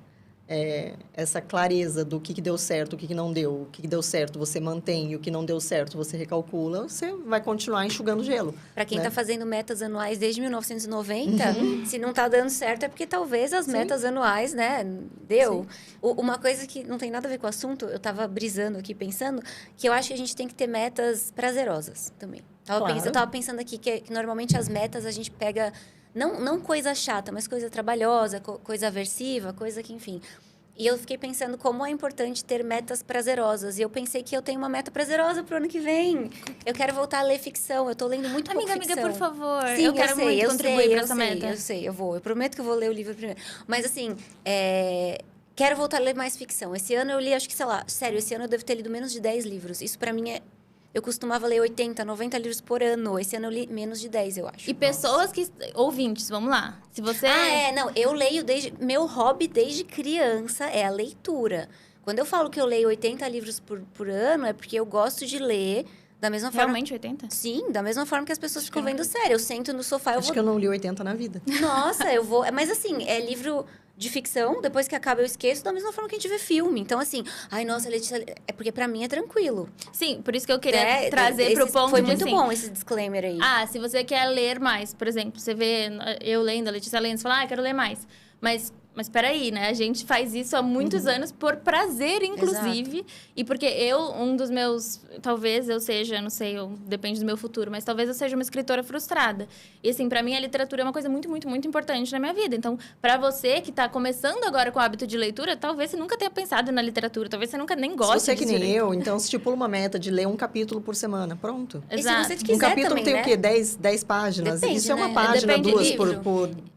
essa clareza do que deu certo, o que não deu. O que deu certo, você mantém. E o que não deu certo, você recalcula. Você vai continuar enxugando gelo.
Para quem
né?
está fazendo metas anuais desde 1990, se não está dando certo é porque talvez as metas anuais, né, deu. Uma coisa que não tem nada a ver com o assunto, eu estava brisando aqui, pensando, que eu acho que a gente tem que ter metas prazerosas também. Eu tava pensando aqui que normalmente as metas a gente pega... Não coisa chata, mas coisa trabalhosa, coisa aversiva, coisa que, enfim... E eu fiquei pensando como é importante ter metas prazerosas. E eu pensei que eu tenho uma meta prazerosa pro ano que vem. Eu quero voltar a ler ficção. Eu tô lendo muito pouco ficção.
Amiga, por favor.
Sim,
eu quero muito contribuir pra essa meta.
Eu sei, eu vou. Eu prometo que eu vou ler o livro primeiro. Mas, assim, quero voltar a ler mais ficção. Esse ano eu li, acho que, sei lá... Sério, esse ano eu devo ter lido menos de 10 livros. Isso, pra mim, Eu costumava ler 80, 90 livros por ano. Esse ano eu li menos de 10, eu acho.
E pessoas que... Ouvintes, vamos lá. Se você...
Não. Eu leio desde... Meu hobby desde criança é a leitura. Quando eu falo que eu leio 80 livros por ano, é porque eu gosto de ler da mesma forma...
Realmente 80?
Sim, da mesma forma que as pessoas ficam vendo série. Eu sento no sofá,
Acho que eu não li 80 na vida.
Nossa, eu vou... Mas assim, é livro... de ficção, depois que acaba eu esqueço, da mesma forma que a gente vê filme. Então, assim, ai, nossa, Letícia... É porque pra mim é tranquilo.
Sim, por isso que eu queria trazer pro ponto
Foi
de,
muito
assim,
bom esse disclaimer aí.
se você quer ler mais, por exemplo, você vê eu lendo, a Letícia lendo, você fala, quero ler mais. Mas peraí, né? A gente faz isso há muitos anos por prazer, inclusive. Exato. E porque um dos meus... Talvez eu seja, não sei, depende do meu futuro, mas talvez eu seja uma escritora frustrada. E assim, pra mim, a literatura é uma coisa muito, muito, muito importante na minha vida. Então, pra você que tá começando agora com o hábito de leitura, talvez você nunca tenha pensado na literatura. Talvez você nunca nem goste.
Se você é que nem eu, então estipula uma meta de ler um capítulo por semana. Pronto.
Exato. E se você quiser
um capítulo
também,
tem
né?
o quê? 10 páginas?
Depende,
isso é uma
né?
página,
Depende
2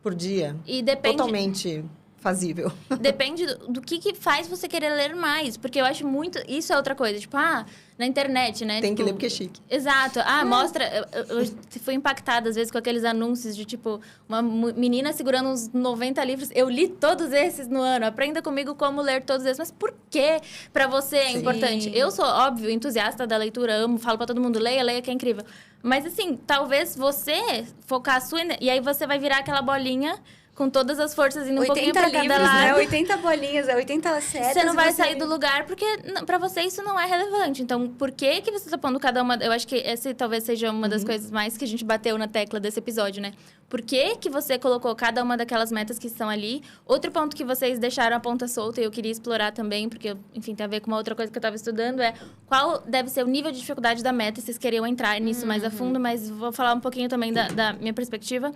por dia.
E depende...
Totalmente... fazível.
Depende do que faz você querer ler mais. Porque eu acho muito... Isso é outra coisa. Tipo, na internet, né?
Tem que ler porque é chique.
Exato. Mostra... Eu fui impactada, às vezes, com aqueles anúncios de, tipo... Uma menina segurando uns 90 livros. Eu li todos esses no ano. Aprenda comigo como ler todos esses. Mas por que pra você é importante? Eu sou, óbvio, entusiasta da leitura. Amo, falo pra todo mundo. Leia, que é incrível. Mas, assim, talvez você focar a sua... E aí, você vai virar aquela bolinha... Com todas as forças indo um pouquinho pra cada lado.
Né? 80 bolinhas, 80 setas.
Você não vai sair do lugar porque pra você isso não é relevante. Então, por que você tá pondo cada uma... Eu acho que essa talvez seja uma das coisas mais que a gente bateu na tecla desse episódio, né? Por que você colocou cada uma daquelas metas que estão ali? Outro ponto que vocês deixaram a ponta solta e eu queria explorar também, porque, enfim, tem a ver com uma outra coisa que eu tava estudando, é qual deve ser o nível de dificuldade da meta. Vocês queriam entrar nisso mais a fundo, mas vou falar um pouquinho também da minha perspectiva.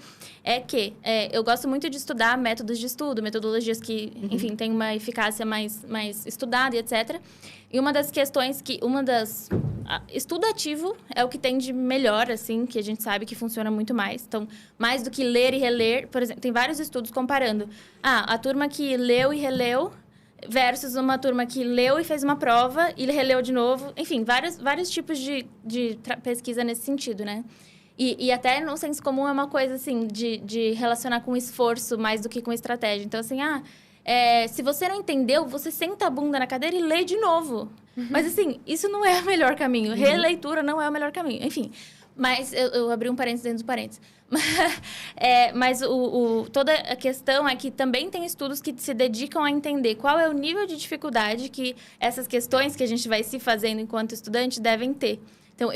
Eu gosto muito de estudar métodos de estudo, metodologias que, enfim, têm uma eficácia mais estudada e etc. E uma das questões estudo ativo é o que tem de melhor, assim, que a gente sabe que funciona muito mais. Então, mais do que ler e reler, por exemplo, tem vários estudos comparando. A turma que leu e releu versus uma turma que leu e fez uma prova e releu de novo. Enfim, vários tipos de pesquisa nesse sentido, né? E até no senso comum é uma coisa, assim, de relacionar com esforço mais do que com estratégia. Então, assim, se você não entendeu, você senta a bunda na cadeira e lê de novo. Mas, assim, isso não é o melhor caminho. Releitura não é o melhor caminho. Enfim, mas eu abri um parênteses dentro do parênteses. Mas toda a questão é que também tem estudos que se dedicam a entender qual é o nível de dificuldade que essas questões que a gente vai se fazendo enquanto estudante devem ter. Então,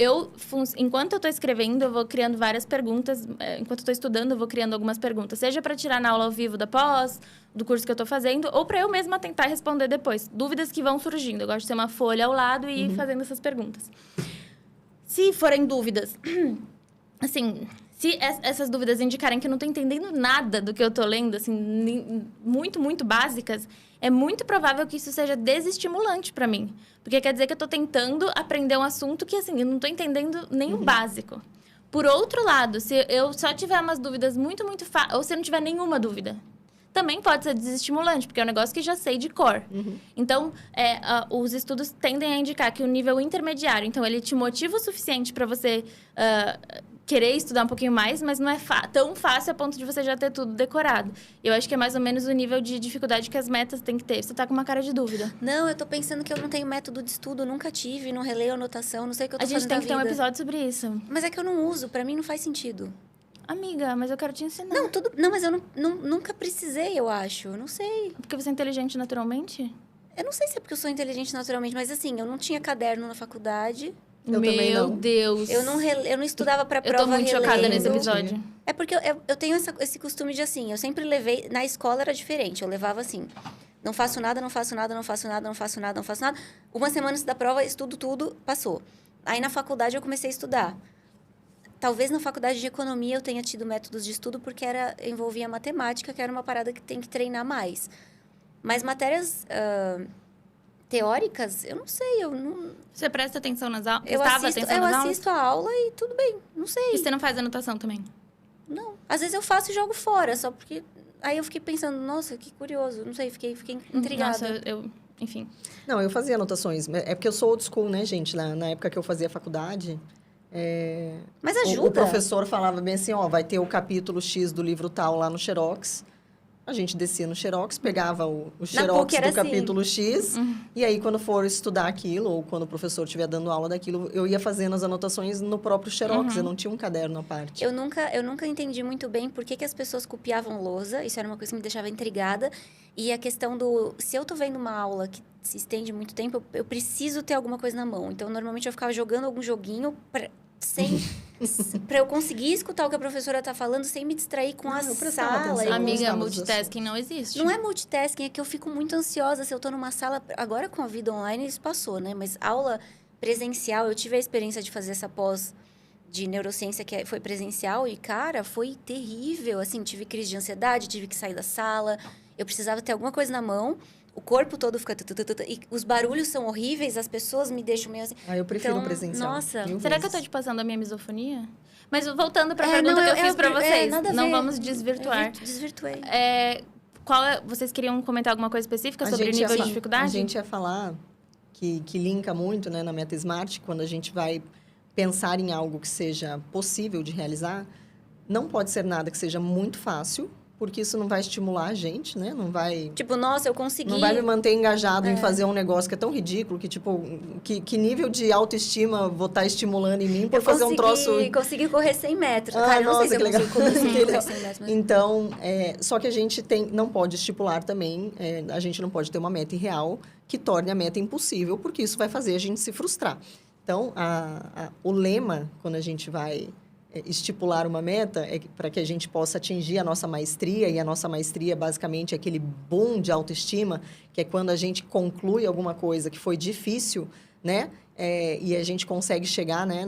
enquanto eu estou escrevendo, eu vou criando várias perguntas. Enquanto eu estou estudando, eu vou criando algumas perguntas. Seja para tirar na aula ao vivo da pós, do curso que eu estou fazendo, ou para eu mesma tentar responder depois. Dúvidas que vão surgindo. Eu gosto de ter uma folha ao lado e ir fazendo essas perguntas. Se forem dúvidas... assim, se essas dúvidas indicarem que eu não estou entendendo nada do que eu estou lendo, assim, muito, muito básicas, é muito provável que isso seja desestimulante para mim. Porque quer dizer que eu estou tentando aprender um assunto que, assim, eu não estou entendendo nem o básico. Por outro lado, se eu só tiver umas dúvidas muito, muito fáceis, ou se eu não tiver nenhuma dúvida, também pode ser desestimulante, porque é um negócio que já sei de cor. Então, os estudos tendem a indicar que o nível intermediário, então, ele te motiva o suficiente para você querer estudar um pouquinho mais, mas não é tão fácil a ponto de você já ter tudo decorado. Eu acho que é mais ou menos o nível de dificuldade que as metas têm que ter. Você tá com uma cara de dúvida.
Não, eu tô pensando que eu não tenho método de estudo, nunca tive, não releio anotação, não sei o que eu tô fazendo
A gente tem que ter um
vida.
episódio sobre isso.
Mas é que eu não uso, pra mim não faz sentido.
Amiga, mas eu quero te ensinar.
Não, mas eu nunca precisei, eu acho. Eu não sei.
Porque você é inteligente naturalmente?
Eu não sei se é porque eu sou inteligente naturalmente, mas assim, eu não tinha caderno na faculdade.
Eu também
Meu
não.
Deus.
Eu não estudava pra prova
Eu tô muito chocada
relendo.
nesse episódio.
É porque eu tenho esse costume de assim, eu sempre levei... Na escola era diferente, eu levava assim... Não faço nada, não faço nada, não faço nada, não faço nada, não faço nada. Uma semana antes da prova, estudo tudo, passou. Aí na faculdade eu comecei a estudar. Talvez na faculdade de economia eu tenha tido métodos de estudo porque envolvia matemática, que era uma parada que tem que treinar mais. Mas matérias teóricas, eu não sei, eu não...
Você presta atenção nas aulas?
Eu
atenção nas aulas?
assisto a aula e tudo bem, não sei.
E você não faz anotação também?
Não. Às vezes eu faço e jogo fora, só porque... Aí eu fiquei pensando, nossa, que curioso. Não sei, fiquei intrigada.
Nossa, enfim.
Não, eu fazia anotações. É porque eu sou old school, né, gente? Na época que eu fazia faculdade...
Mas ajuda.
O professor falava bem assim, ó, vai ter o capítulo X do livro tal lá no Xerox. A gente descia no Xerox, pegava o Xerox do capítulo X. E aí, quando for estudar aquilo, ou quando o professor estiver dando aula daquilo, eu ia fazendo as anotações no próprio Xerox. Eu não tinha um caderno à parte.
Eu nunca entendi muito bem por que as pessoas copiavam lousa. Isso era uma coisa que me deixava intrigada. E a questão do... Se eu tô vendo uma aula que se estende muito tempo, eu preciso ter alguma coisa na mão. Então, normalmente, eu ficava jogando algum joguinho pra eu conseguir escutar o que a professora tá falando sem me distrair com a sala.
Amiga, multitasking não existe.
Não é multitasking, é que eu fico muito ansiosa. Se eu tô numa sala... Agora, com a vida online, isso passou, né? Mas aula presencial, eu tive a experiência de fazer essa pós de neurociência que foi presencial e, cara, foi terrível. Assim, tive crise de ansiedade, tive que sair da sala. Eu precisava ter alguma coisa na mão. O corpo todo fica... E os barulhos são horríveis, as pessoas me deixam meio assim...
Eu prefiro o presencial.
Nossa.
Será que eu tô te passando a minha misofonia? Mas voltando pra pergunta que eu fiz pra vocês. Não vamos desvirtuar.
Desvirtuei.
Vocês queriam comentar alguma coisa específica sobre o nível de dificuldade?
A gente ia falar que linka muito, né, na Meta Smart, quando a gente vai pensar em algo que seja possível de realizar, não pode ser nada que seja muito fácil, porque isso não vai estimular a gente, né? Não vai...
Tipo, nossa, eu consegui...
Não vai me manter engajado em fazer um negócio que é tão ridículo, que, tipo... Que nível de autoestima vou estar estimulando em mim por fazer um troço...
Consegui correr 100 metros. Cara, eu não sei se eu consigo correr 100 metros. Mas...
Então, só que a gente não pode estipular também... a gente não pode ter uma meta irreal que torne a meta impossível, porque isso vai fazer a gente se frustrar. Então, o lema, quando a gente vai... estipular uma meta para que a gente possa atingir a nossa maestria, e a nossa maestria basicamente é aquele boom de autoestima, que é quando a gente conclui alguma coisa que foi difícil, né? E a gente consegue chegar, né,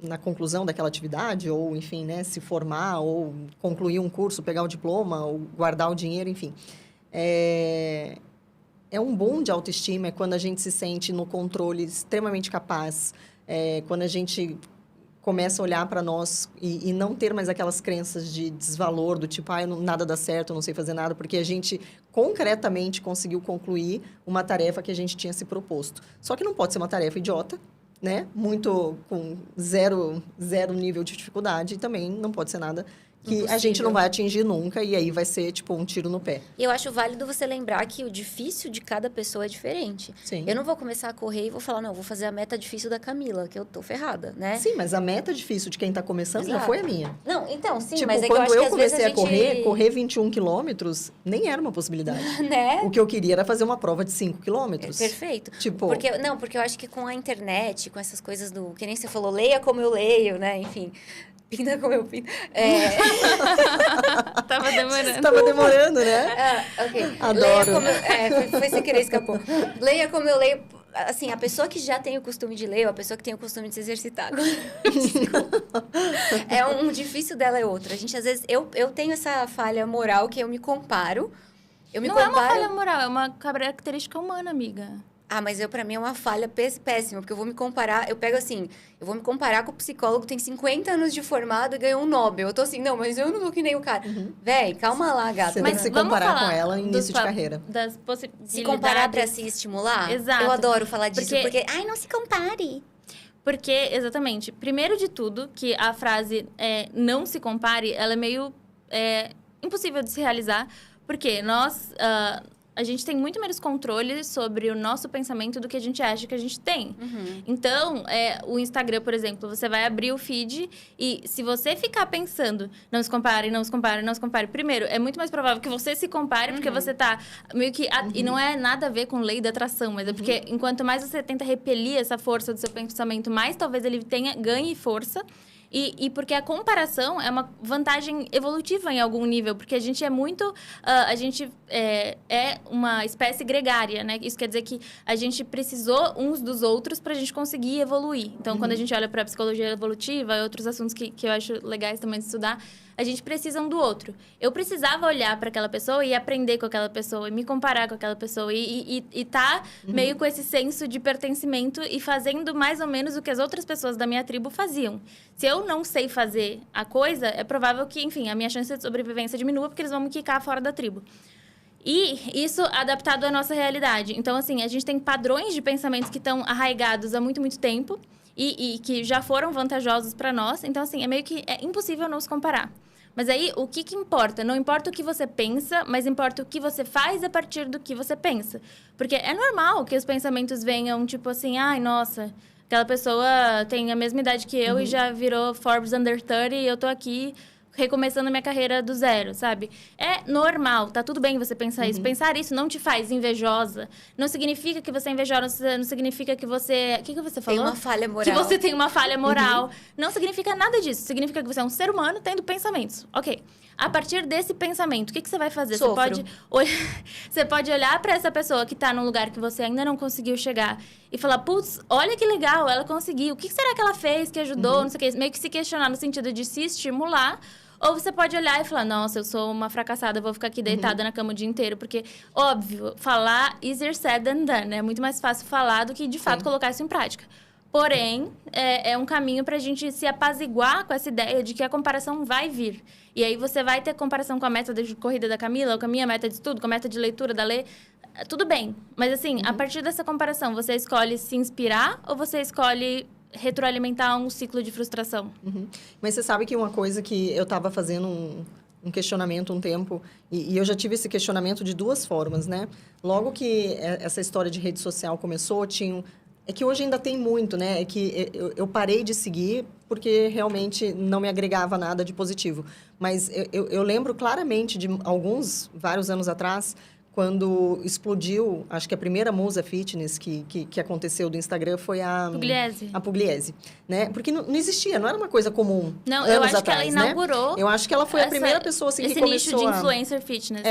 na conclusão daquela atividade, ou, enfim, né, se formar, ou concluir um curso, pegar o diploma, ou guardar o dinheiro, enfim. É um boom de autoestima, é quando a gente se sente no controle extremamente capaz, quando a gente começa a olhar para nós e não ter mais aquelas crenças de desvalor, do tipo, nada dá certo, eu não sei fazer nada, porque a gente concretamente conseguiu concluir uma tarefa que a gente tinha se proposto. Só que não pode ser uma tarefa idiota, né? Muito com zero nível de dificuldade, e também não pode ser nada que impossível. A gente não vai atingir nunca, e aí vai ser, tipo, um tiro no pé.
E eu acho válido você lembrar que o difícil de cada pessoa é diferente.
Sim.
Eu não vou começar a correr e vou falar, não, vou fazer a meta difícil da Camila, que eu tô ferrada, né?
Sim, mas a meta difícil de quem tá começando já foi a minha.
Não, então, sim,
tipo,
mas é que
quando
eu acho que às vezes
comecei a correr 21 quilômetros, nem era uma possibilidade.
Né?
O que eu queria era fazer uma prova de 5 quilômetros.
Perfeito.
Tipo...
Porque eu acho que com a internet, com essas coisas do... Que nem você falou, leia como eu leio, né? Enfim... Pinta como eu pinto.
Tava demorando.
Tava demorando, né?
Ok.
Adoro.
Foi sem querer, escapou. Leia como eu leio. Assim, a pessoa que já tem o costume de ler, ou a pessoa que tem o costume de se exercitar. Um difícil dela é outro. A gente, às vezes... Eu tenho essa falha moral que eu me comparo.
É uma falha moral, é uma característica humana, amiga.
Mas pra mim é uma falha péssima, porque eu vou me comparar, eu vou me comparar com o psicólogo que tem 50 anos de formado e ganhou um Nobel. Eu tô assim, não, mas eu não tô que nem o cara. Véi, calma lá, gata.
Você tem que se comparar com ela em início de carreira.
Das possibilidades.
Se comparar pra se estimular?
Exato.
Eu adoro falar disso, porque não se compare.
Porque, exatamente, primeiro de tudo, que a frase não se compare, ela é meio impossível de se realizar, porque nós... a gente tem muito menos controle sobre o nosso pensamento do que a gente acha que a gente tem. Então, o Instagram, por exemplo, você vai abrir o feed e se você ficar pensando, não se compare, não se compare, não se compare. Primeiro, é muito mais provável que você se compare, porque você tá meio que... E não é nada a ver com lei da atração, mas é porque enquanto mais você tenta repelir essa força do seu pensamento, mais talvez ele ganhe força. E porque a comparação é uma vantagem evolutiva em algum nível, porque a gente é muito... a gente é uma espécie gregária, né? Isso quer dizer que a gente precisou uns dos outros para a gente conseguir evoluir. Então, quando a gente olha para a psicologia evolutiva e outros assuntos que eu acho legais também de estudar, a gente precisa um do outro. Eu precisava olhar para aquela pessoa e aprender com aquela pessoa, e me comparar com aquela pessoa, e tá meio com esse senso de pertencimento e fazendo mais ou menos o que as outras pessoas da minha tribo faziam. Se eu não sei fazer a coisa, é provável que, enfim, a minha chance de sobrevivência diminua, porque eles vão me quicar fora da tribo. E isso adaptado à nossa realidade. Então, assim, a gente tem padrões de pensamentos que estão arraigados há muito, muito tempo, e que já foram vantajosos para nós. Então, assim, é meio que impossível não se comparar. Mas aí, o que importa? Não importa o que você pensa, mas importa o que você faz a partir do que você pensa. Porque é normal que os pensamentos venham, tipo assim, ai, nossa, aquela pessoa tem a mesma idade que eu e já virou Forbes Under 30 e eu tô aqui recomeçando a minha carreira do zero, sabe? É normal, tá tudo bem você pensar isso. Pensar isso não te faz invejosa. Não significa que você é invejosa, não significa que você... O que você falou?
Tem uma falha moral.
Que você tem uma falha moral. Não significa nada disso. Significa que você é um ser humano tendo pensamentos. Ok. A partir desse pensamento, o que você vai fazer? Você pode olhar para essa pessoa que tá num lugar que você ainda não conseguiu chegar e falar, putz, olha que legal, ela conseguiu. O que será que ela fez que ajudou? Não sei o que. Meio que se questionar no sentido de se estimular. Ou você pode olhar e falar, nossa, eu sou uma fracassada, vou ficar aqui deitada na cama o dia inteiro. Porque, óbvio, falar easier said than done, né? É muito mais fácil falar do que, de fato, colocar isso em prática. Porém, é um caminho para a gente se apaziguar com essa ideia de que a comparação vai vir. E aí você vai ter comparação com a meta de corrida da Camila, ou com a minha meta de estudo, com a meta de leitura da Lê. Tudo bem. Mas, assim, a partir dessa comparação, você escolhe se inspirar ou você escolhe retroalimentar um ciclo de frustração?
Mas você sabe que uma coisa que eu estava fazendo um questionamento um tempo, e eu já tive esse questionamento de duas formas, né? Logo que essa história de rede social começou, é que hoje ainda tem muito, né? É que eu parei de seguir porque realmente não me agregava nada de positivo. Mas eu lembro claramente de vários anos atrás, quando explodiu, acho que a primeira musa fitness que aconteceu do Instagram foi a
Pugliese.
A Pugliese, né? Porque não existia, não era uma coisa comum.
Não,
anos
eu acho
atrás,
que ela inaugurou.
Né? Eu acho que ela foi a primeira pessoa assim, que começou
esse nicho de influencer fitness.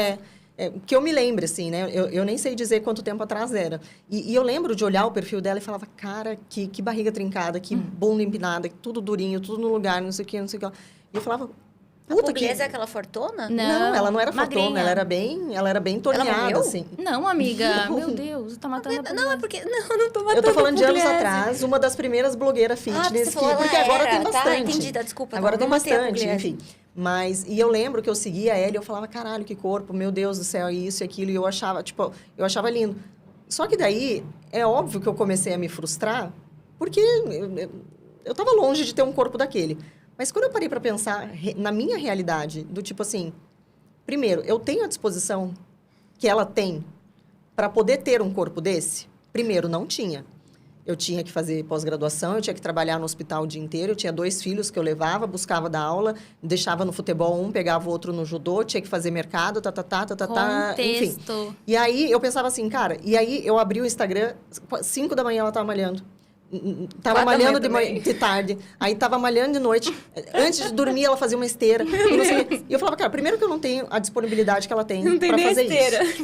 Que eu me lembro, assim, né? Eu nem sei dizer quanto tempo atrás era. E eu lembro de olhar o perfil dela e falava, cara, que barriga trincada, que bunda empinada, tudo durinho, tudo no lugar, não sei o que, não sei o que. E eu falava,
puta, a Pugliese é aquela fortona?
Não, ela não era fortona, ela era bem torneada, assim.
Não, amiga, meu Deus, tá matando a
Não, é porque... Não, não tô matando
eu tô falando de anos
Pugliese.
atrás, uma das primeiras blogueiras fitness. Porque agora tem bastante.
Tá, entendi, desculpa.
Agora tem bastante, enfim. Mas, e eu lembro que eu seguia ela e eu falava, caralho, que corpo, meu Deus do céu, isso e aquilo. E eu achava, eu achava lindo. Só que daí, é óbvio que eu comecei a me frustrar, porque eu tava longe de ter um corpo daquele. Mas quando eu parei para pensar na minha realidade, do tipo assim, primeiro, eu tenho a disposição que ela tem para poder ter um corpo desse? Primeiro, não tinha. Eu tinha que fazer pós-graduação, eu tinha que trabalhar no hospital o dia inteiro, eu tinha 2 filhos que eu levava, buscava da aula, deixava no futebol um, pegava o outro no judô, tinha que fazer mercado, enfim. E aí eu pensava assim, cara, e aí eu abri o Instagram, 5 da manhã ela tava malhando. Tava malhando de tarde, aí tava malhando de noite. Antes de dormir, ela fazia uma esteira. E eu falava, cara, primeiro que eu não tenho a disponibilidade que ela tem para fazer
esteira.
isso.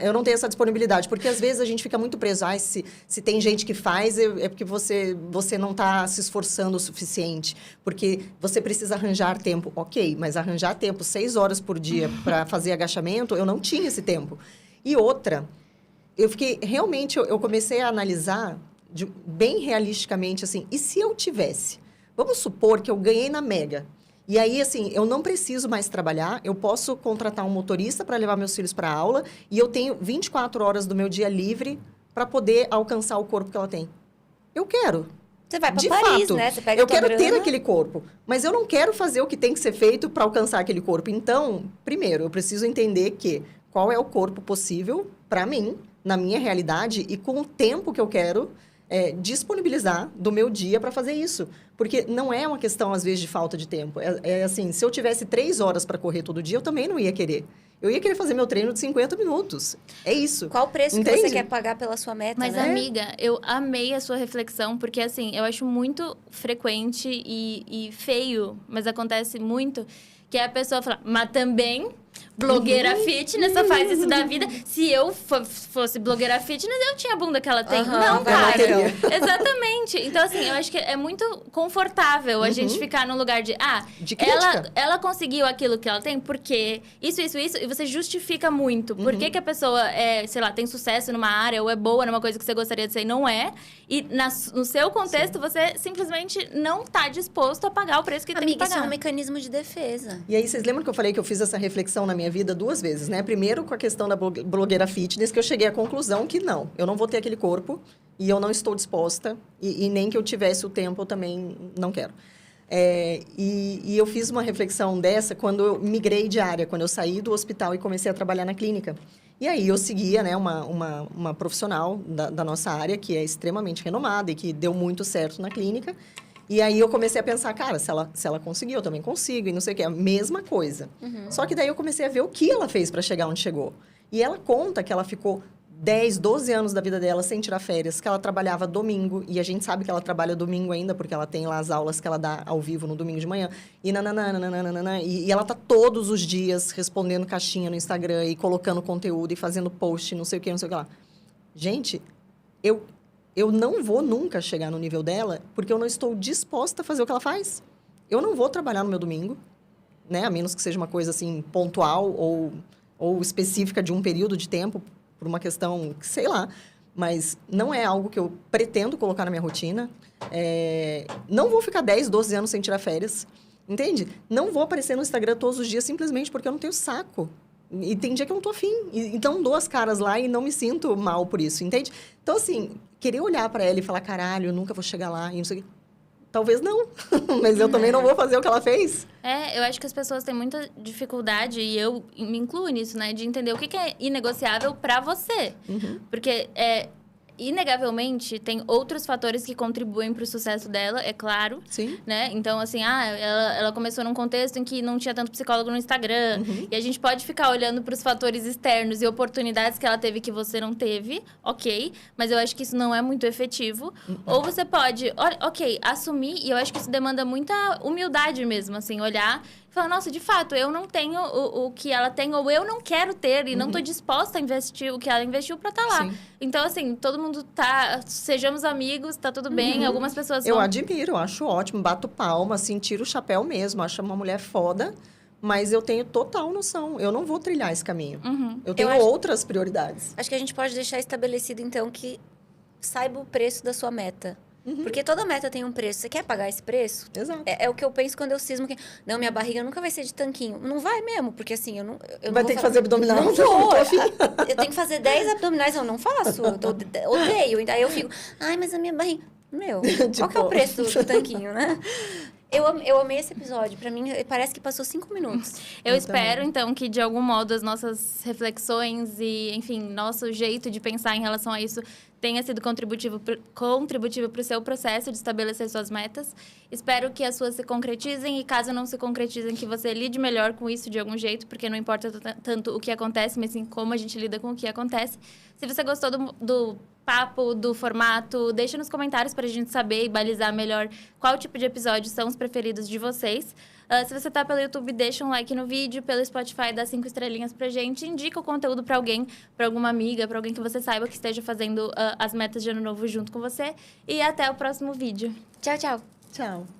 Eu não tenho essa disponibilidade, porque às vezes a gente fica muito preso. Se tem gente que faz, é porque você não tá se esforçando o suficiente. Porque você precisa arranjar tempo. Ok, mas arranjar tempo 6 horas por dia para fazer agachamento, eu não tinha esse tempo. E outra, realmente, eu comecei a analisar bem realisticamente, assim, e se eu tivesse? Vamos supor que eu ganhei na Mega. E aí, assim, eu não preciso mais trabalhar, eu posso contratar um motorista para levar meus filhos para a aula e eu tenho 24 horas do meu dia livre para poder alcançar o corpo que ela tem. Eu quero.
Você vai para
de
Paris,
fato,
né? Você pega
eu quero
grana.
ter aquele corpo, mas eu não quero fazer o que tem que ser feito para alcançar aquele corpo. Então, primeiro, eu preciso entender que qual é o corpo possível para mim, na minha realidade e com o tempo que eu quero disponibilizar do meu dia para fazer isso. Porque não é uma questão, às vezes, de falta de tempo. É assim, se eu tivesse 3 horas para correr todo dia, eu também não ia querer. Eu ia querer fazer meu treino de 50 minutos. É isso.
Qual o preço que você quer pagar pela sua meta,
Mas,
né?
amiga, eu amei a sua reflexão, porque, assim, eu acho muito frequente e feio, mas acontece muito, que a pessoa fala, mas também blogueira fitness só faz isso da vida. Se eu fosse blogueira fitness, eu tinha a bunda que ela tem. Não, cara. Exatamente. Então, assim, eu acho que é muito confortável a gente ficar num lugar de ela conseguiu aquilo que ela tem porque isso, e você justifica muito. Por que a pessoa sei lá, tem sucesso numa área ou é boa numa coisa que você gostaria de ser e não é. E no seu contexto, você simplesmente não tá disposto a pagar o preço que tem que pagar.
Isso é um mecanismo de defesa.
E aí, vocês lembram que eu falei que eu fiz essa reflexão na minha vida 2 vezes, né? Primeiro, com a questão da blogueira fitness, que eu cheguei à conclusão que não, eu não vou ter aquele corpo e eu não estou disposta, e nem que eu tivesse o tempo, eu também não quero. E eu fiz uma reflexão dessa quando eu migrei de área, quando eu saí do hospital e comecei a trabalhar na clínica. E aí, eu seguia, né, uma profissional da nossa área, que é extremamente renomada e que deu muito certo na clínica. E aí, eu comecei a pensar, cara, se ela conseguiu, eu também consigo, e não sei o quê. A mesma coisa. Só que daí, eu comecei a ver o que ela fez para chegar onde chegou. E ela conta que ela ficou 10, 12 anos da vida dela sem tirar férias, que ela trabalhava domingo, e a gente sabe que ela trabalha domingo ainda, porque ela tem lá as aulas que ela dá ao vivo no domingo de manhã, e e ela tá todos os dias respondendo caixinha no Instagram, e colocando conteúdo, e fazendo post, não sei o que lá. Gente, eu não vou nunca chegar no nível dela, porque eu não estou disposta a fazer o que ela faz. Eu não vou trabalhar no meu domingo, né? A menos que seja uma coisa, assim, pontual ou específica de um período de tempo, por uma questão, sei lá. Mas não é algo que eu pretendo colocar na minha rotina. Não vou ficar 10, 12 anos sem tirar férias, entende? Não vou aparecer no Instagram todos os dias simplesmente porque eu não tenho saco. E tem dia que eu não tô afim. Então, dou as caras lá e não me sinto mal por isso, entende? Então, assim, querer olhar para ela e falar, caralho, eu nunca vou chegar lá e não sei o quê. Talvez não. Mas eu também não vou fazer o que ela fez.
Eu acho que as pessoas têm muita dificuldade, e eu me incluo nisso, né? De entender o que é inegociável para você. Porque, inegavelmente, tem outros fatores que contribuem para o sucesso dela, é claro.
Sim.
Né? Então, assim, ela começou num contexto em que não tinha tanto psicólogo no Instagram. E a gente pode ficar olhando para os fatores externos e oportunidades que ela teve que você não teve, ok. Mas eu acho que isso não é muito efetivo. Ou você pode, assumir, e eu acho que isso demanda muita humildade mesmo, assim, olhar e falar, nossa, de fato, eu não tenho o que ela tem, ou eu não quero ter, e não tô disposta a investir o que ela investiu pra estar lá.
Sim.
Então, assim, todo mundo sejamos amigos, tá tudo bem. Algumas pessoas
Eu admiro, acho ótimo, bato palma, assim, tiro o chapéu mesmo, acho uma mulher foda, mas eu tenho total noção, eu não vou trilhar esse caminho. Eu tenho outras prioridades.
Acho que a gente pode deixar estabelecido, então, que saiba o preço da sua meta. Porque toda meta tem um preço. Você quer pagar esse preço?
Exato.
É o que eu penso quando eu cismo que... Não, minha barriga nunca vai ser de tanquinho. Não vai mesmo, porque assim, eu não
vai ter que fazer abdominal?
Não vou. Eu tenho que fazer 10 abdominais, eu não faço. Eu odeio. Aí eu fico... Ai, mas a minha barriga... Meu, qual que é o preço do tanquinho, né? Eu amei esse episódio. Pra mim, parece que passou 5 minutos.
Eu espero, então, que de algum modo as nossas reflexões e, enfim, nosso jeito de pensar em relação a isso tenha sido contributivo para o seu processo de estabelecer suas metas. Espero que as suas se concretizem, e caso não se concretizem, que você lide melhor com isso de algum jeito, porque não importa tanto o que acontece, mas sim como a gente lida com o que acontece. Se você gostou do papo, do formato, deixa nos comentários para a gente saber e balizar melhor qual tipo de episódios são os preferidos de vocês. Se você tá pelo YouTube, deixa um like no vídeo, pelo Spotify, dá 5 estrelinhas pra gente, indica o conteúdo pra alguém, pra alguma amiga, pra alguém que você saiba que esteja fazendo as metas de ano novo junto com você. E até o próximo vídeo.
Tchau, tchau.
Tchau.